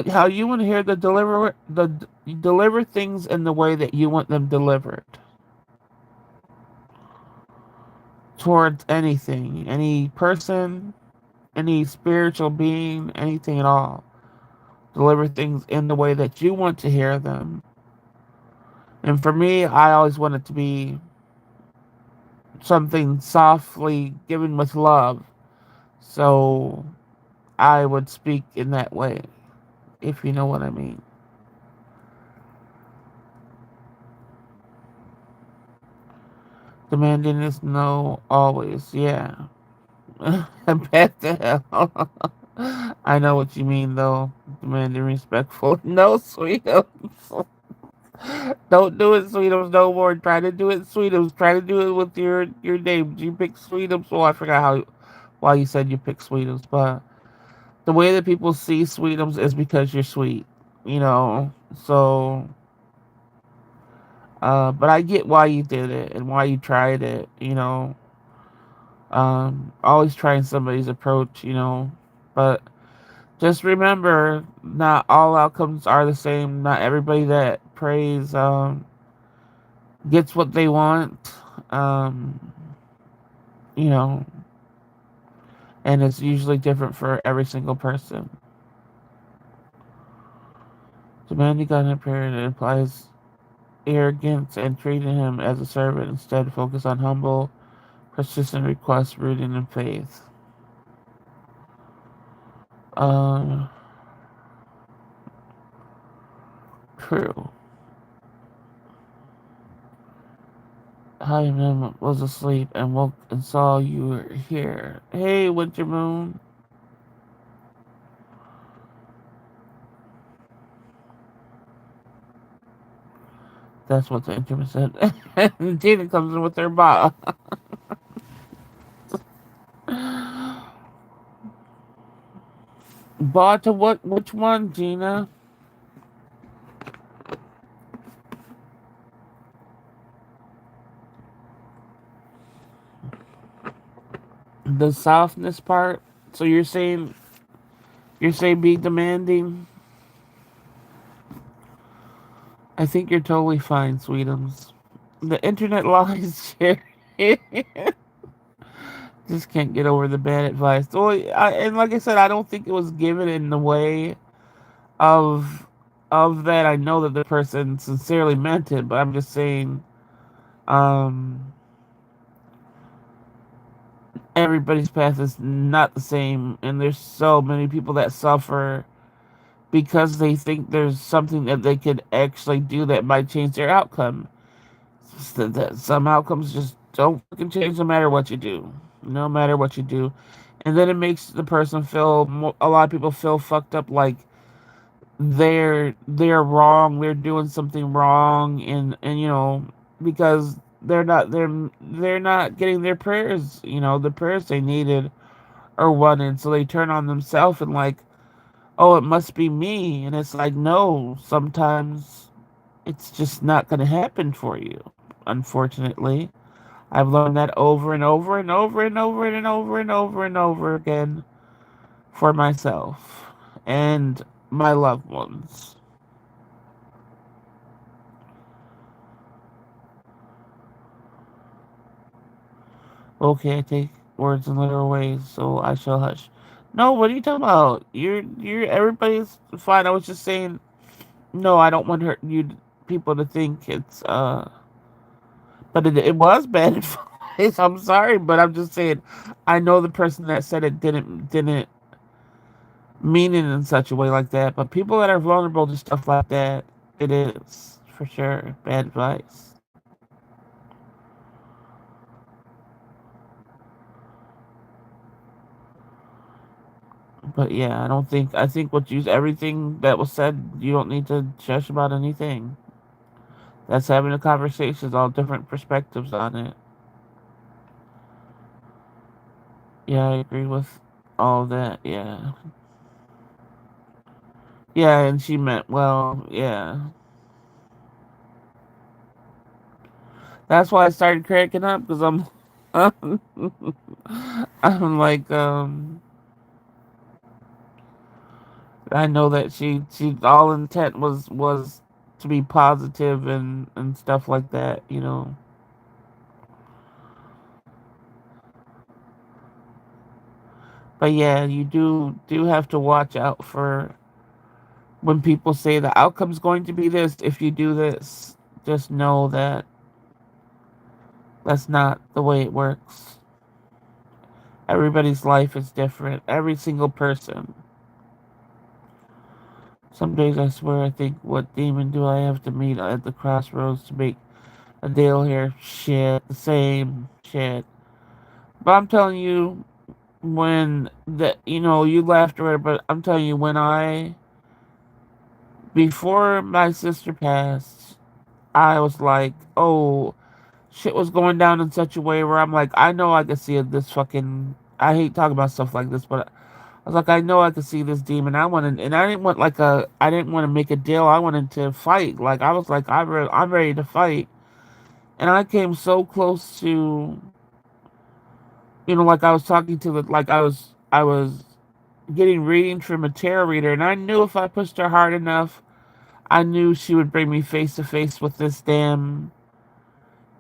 how you want to hear deliver things in the way that you want them delivered towards anything, any person, any spiritual being, anything at all. Deliver things in the way that you want to hear them. And for me, I always want it to be something softly given with love. So I would speak in that way, if you know what I mean. Demanding is no, always, yeah. Back to hell. I know what you mean, though. Demanding respectful. No, Sweetums. Don't do it, Sweetums, no more. Try to do it, Sweetums. Try to do it with your name. You pick Sweetums. Oh, I forgot why you said you picked Sweetums, but the way that people see Sweetums is because you're sweet, you know. So, but I get why you did it and why you tried it, you know. Always trying somebody's approach, you know. But just remember, not all outcomes are the same. Not everybody that prays gets what they want. Um, you know, and it's usually different for every single person. Demanding God in a period implies arrogance and treating him as a servant. Instead, focus on humble, persistent requests rooted in faith. Um, True. Hyman was asleep and woke and saw you were here. Hey, Winter Moon. That's what the interview said. And Tina comes in with her bottle. Bought to what? Which one, Gina? The softness part. So you're saying be demanding. I think you're totally fine, Sweetums. The internet lies, Sherry. Just can't get over the bad advice. Well, and like I said, I don't think it was given in the way of that. I know that the person sincerely meant it, but I'm just saying, um, everybody's path is not the same, and there's so many people that suffer because they think there's something that they could actually do that might change their outcome. That some outcomes just don't fucking change no matter what you do. No matter what you do. And then it makes the person feel, a lot of people feel fucked up like they're wrong, they're doing something wrong, and because they're not getting their prayers, the prayers they needed or wanted, so they turn on themselves and like, oh, it must be me. And it's like, no, sometimes it's just not going to happen for you, unfortunately. I've learned that over and over and over and over and over and over and over again for myself and my loved ones. Okay, I take words in literal ways, so I shall hush. No, what are you talking about? Everybody's fine. I was just saying, no, I don't want people to think but it was bad advice. I'm sorry, but I'm just saying, I know the person that said it didn't mean it in such a way like that, but people that are vulnerable to stuff like that, it is for sure bad advice. But yeah, I think everything that was said, you don't need to judge about anything. That's having a conversation, all different perspectives on it. Yeah, I agree with all of that. Yeah. Yeah, and she meant well. Yeah. That's why I started cracking up because I'm like, I know that she all intent was to be positive and stuff like that. But yeah, you do have to watch out for when people say the outcome's going to be this. If you do this, just know that that's not the way it works. Everybody's life is different. Every single person. Some days I swear I think, what demon do I have to meet at the crossroads to make a deal here? Shit, the same shit. But I'm telling you, when you laughed at it, but I'm telling you, before my sister passed, I was like, oh, shit was going down in such a way where I'm like, I know I could see this fucking. I hate talking about stuff like this, but I was like, I know I could see this demon. And I didn't want I didn't want to make a deal. I wanted to fight. Like I was like, I'm ready to fight. And I came so close to, like I was talking to the, like I was getting readings from a tarot reader, and I knew if I pushed her hard enough, I knew she would bring me face to face with this damn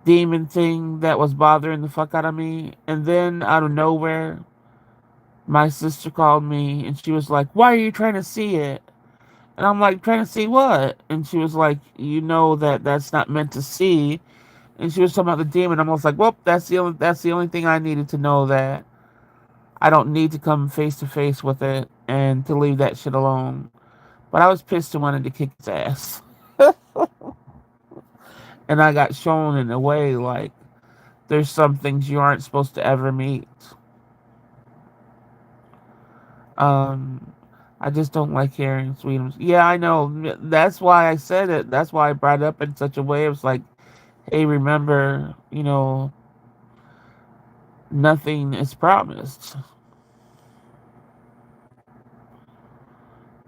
demon thing that was bothering the fuck out of me. And then out of nowhere, my sister called me and she was like, "Why are you trying to see it?" And I'm like, "Trying to see what?" And she was like, "You know that that's not meant to see." And she was talking about the demon. I'm almost like, "Well, that's the only thing I needed to know, that I don't need to come face to face with it and to leave that shit alone." But I was pissed and wanted to kick his ass. And I got shown in a way like there's some things you aren't supposed to ever meet. Um, I just don't like hearing Sweetums. Yeah, I know. That's why I said it. That's why I brought it up in such a way. It was like, hey, remember, nothing is promised.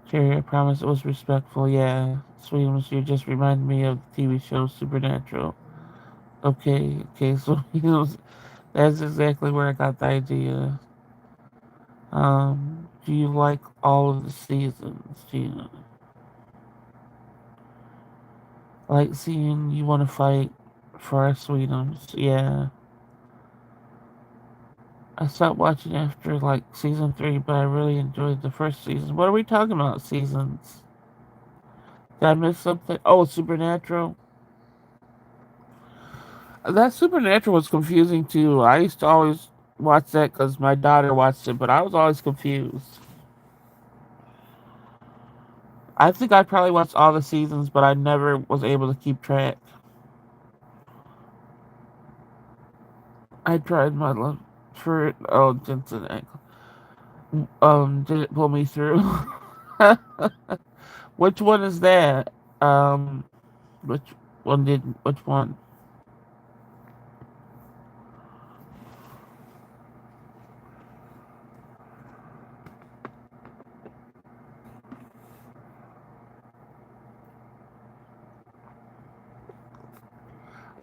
Jerry, I promise it was respectful. Yeah, Sweetums, you just reminded me of the TV show Supernatural. Okay, okay, so that's exactly where I got the idea. Do you like all of the seasons? Do you like seeing you want to fight for our Sweetums? Yeah. I stopped watching after like season 3, but I really enjoyed the first season. What are we talking about? Seasons? Did I miss something? Oh, Supernatural. That Supernatural was confusing too. I used to always watch that because my daughter watched it, but I was always confused. I think I probably watched all the seasons, but I never was able to keep track. I tried my luck for Jensen ankle. Did it pull me through? Which one is that? Which which one?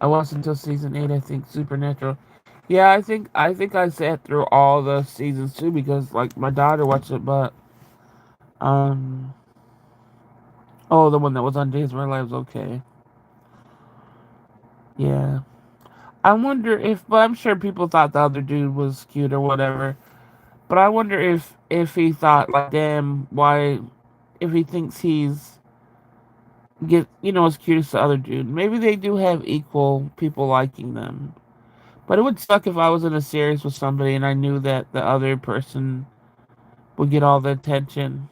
I watched until season 8, I think, Supernatural. Yeah, I think I sat through all the seasons too because like my daughter watched it, but um oh, the one that was on Days of My Life was okay. Yeah. I wonder if, but I'm sure people thought the other dude was cute or whatever. But I wonder if he thought like, damn, why? If he thinks he's as cute as the other dude. Maybe they do have equal people liking them. But it would suck if I was in a series with somebody and I knew that the other person would get all the attention.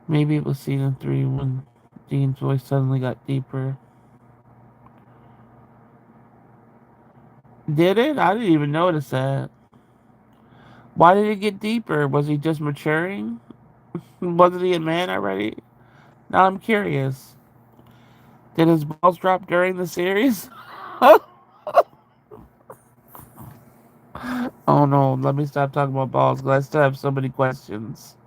Maybe it was season 3 when Dean's voice suddenly got deeper. Did it? I didn't even notice that. Why did it get deeper? Was he just maturing? Wasn't he a man already? Now I'm curious. Did his balls drop during the series? Oh no, let me stop talking about balls because I still have so many questions.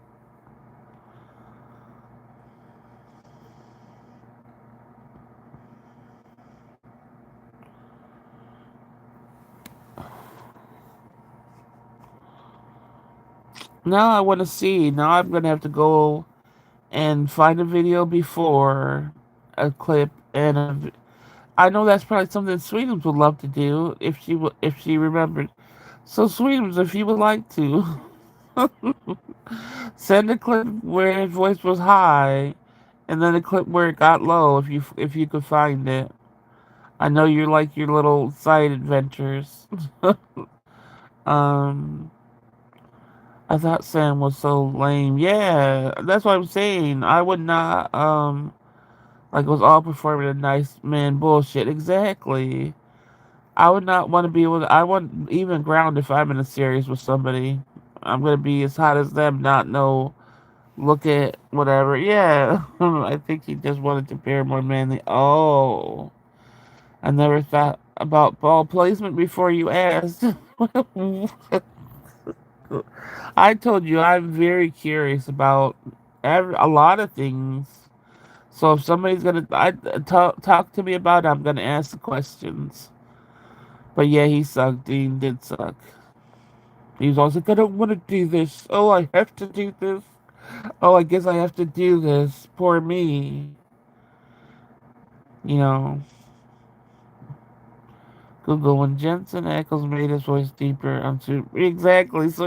Now I want to see. Now I'm going to have to go and find a video before a clip I know that's probably something Sweetums would love to do if she remembered. So Sweetums, if you would like to send a clip where his voice was high, and then a clip where it got low, if you could find it. I know you like your little side adventures. um, I thought Sam was so lame. Yeah, that's what I'm saying. I would not like was all performing a nice man bullshit. Exactly. I would not want to be able to. I want even ground if I'm in a series with somebody. I'm gonna be as hot as them. Not know. Look at whatever. Yeah, I think he just wanted to appear more manly. Oh, I never thought about ball placement before you asked. I told you I'm very curious about a lot of things. So if somebody's gonna talk to me about it, I'm gonna ask the questions. But yeah, he sucked. Dean did suck. He was always like, I don't want to do this. Oh, I have to do this. Oh, I guess I have to do this. Poor me. You know, Google when Jensen Ackles made his voice deeper. I'm super exactly so.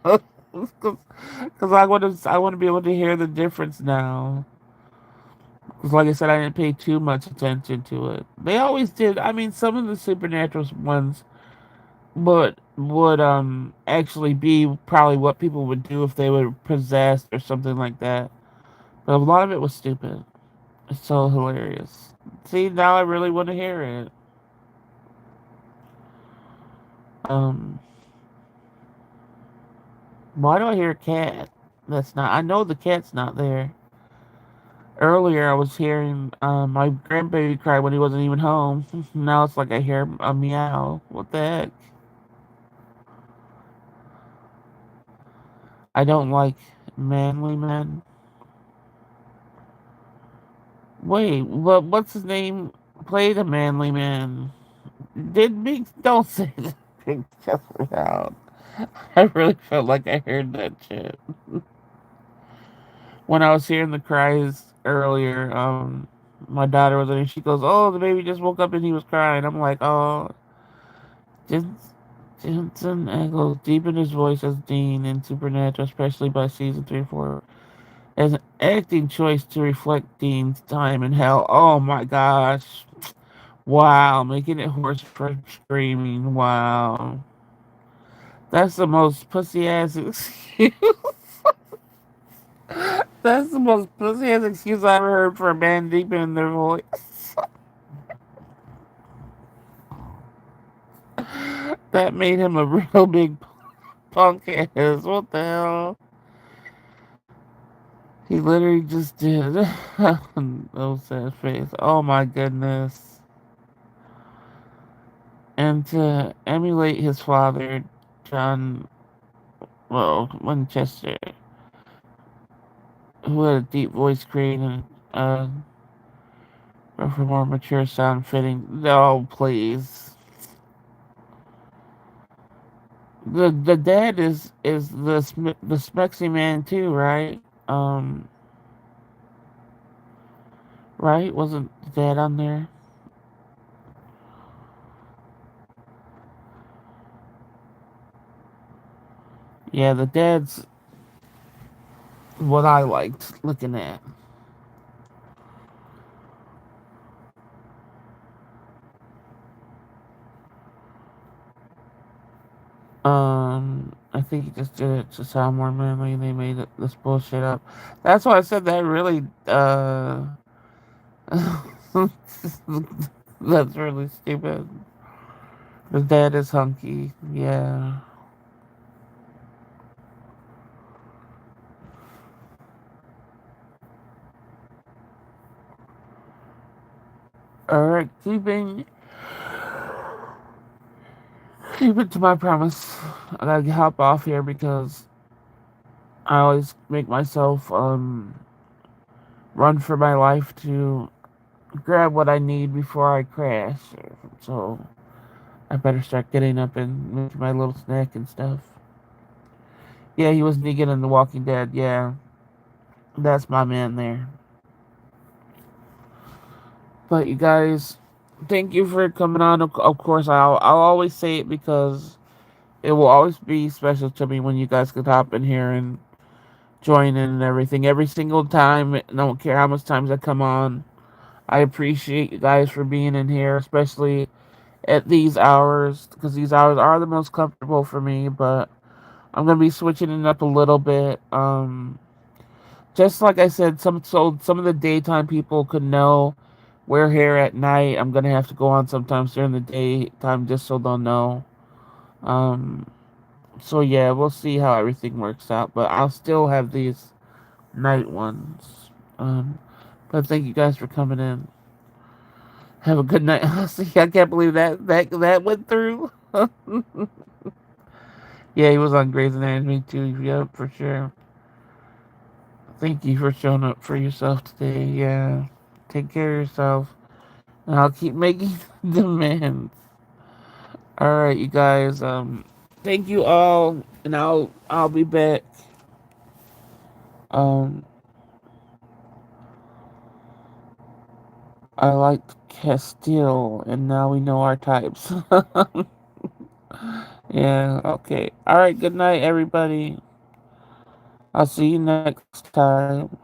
Because I want to be able to hear the difference now. Because like I said, I didn't pay too much attention to it. They always did. I mean, some of the supernatural ones would actually be probably what people would do if they were possessed or something like that. But a lot of it was stupid. It's so hilarious. See, now I really want to hear it. Um, why do I hear a cat? That's not. I know the cat's not there. Earlier, I was hearing my grandbaby cry when he wasn't even home. Now it's like I hear a meow. What the heck? I don't like manly men. Wait, what's his name? Played a manly man. Did Big? Don't say that. Big Chester out. I really felt like I heard that shit when I was hearing the cries earlier. My daughter was in. She goes, "Oh, the baby just woke up and he was crying." I'm like, "Oh, Jensen echoes deep in his voice as Dean in Supernatural, especially by season 3 or 4, as an acting choice to reflect Dean's time in hell." Oh my gosh. Wow, making it hoarse for screaming. Wow. That's the most pussy ass excuse. That's the most pussy ass excuse I ever heard for a band deep in their voice. That made him a real big punk ass. What the hell? He literally just did. Oh, sad face. Oh my goodness. And to emulate his father, John, well, Winchester, who had a deep voice creating for more mature sound fitting. No, please. The dad is the Smexy man too, right? Um, right? Wasn't the dad on there? Yeah, the dad's what I liked looking at. I think he just did it to sound more manly. They made this bullshit up. That's why I said that really. That's really stupid. The dad is hunky. Yeah. All right, keep it to my promise. I gotta hop off here because I always make myself run for my life to grab what I need before I crash. So I better start getting up and making my little snack and stuff. Yeah, he was Negan in The Walking Dead. Yeah, that's my man there. But you guys, thank you for coming on. Of course, I'll always say it because it will always be special to me when you guys could hop in here and join in and everything. Every single time, I don't care how much times I come on. I appreciate you guys for being in here, especially at these hours, because these hours are the most comfortable for me. But I'm gonna be switching it up a little bit. Just like I said, some of the daytime people could know we're here at night. I'm gonna have to go on sometimes during the daytime just so they'll know. Um, so yeah, we'll see how everything works out. But I'll still have these night ones. But thank you guys for coming in. Have a good night. See, I can't believe that went through. Yeah, he was on Grey's Anatomy too. Yep, for sure. Thank you for showing up for yourself today. Yeah, take care of yourself, and I'll keep making demands. All right, you guys. Thank you all, and I'll be back. Um, I liked Castile, and now we know our types. Yeah. Okay. All right. Good night, everybody. I'll see you next time.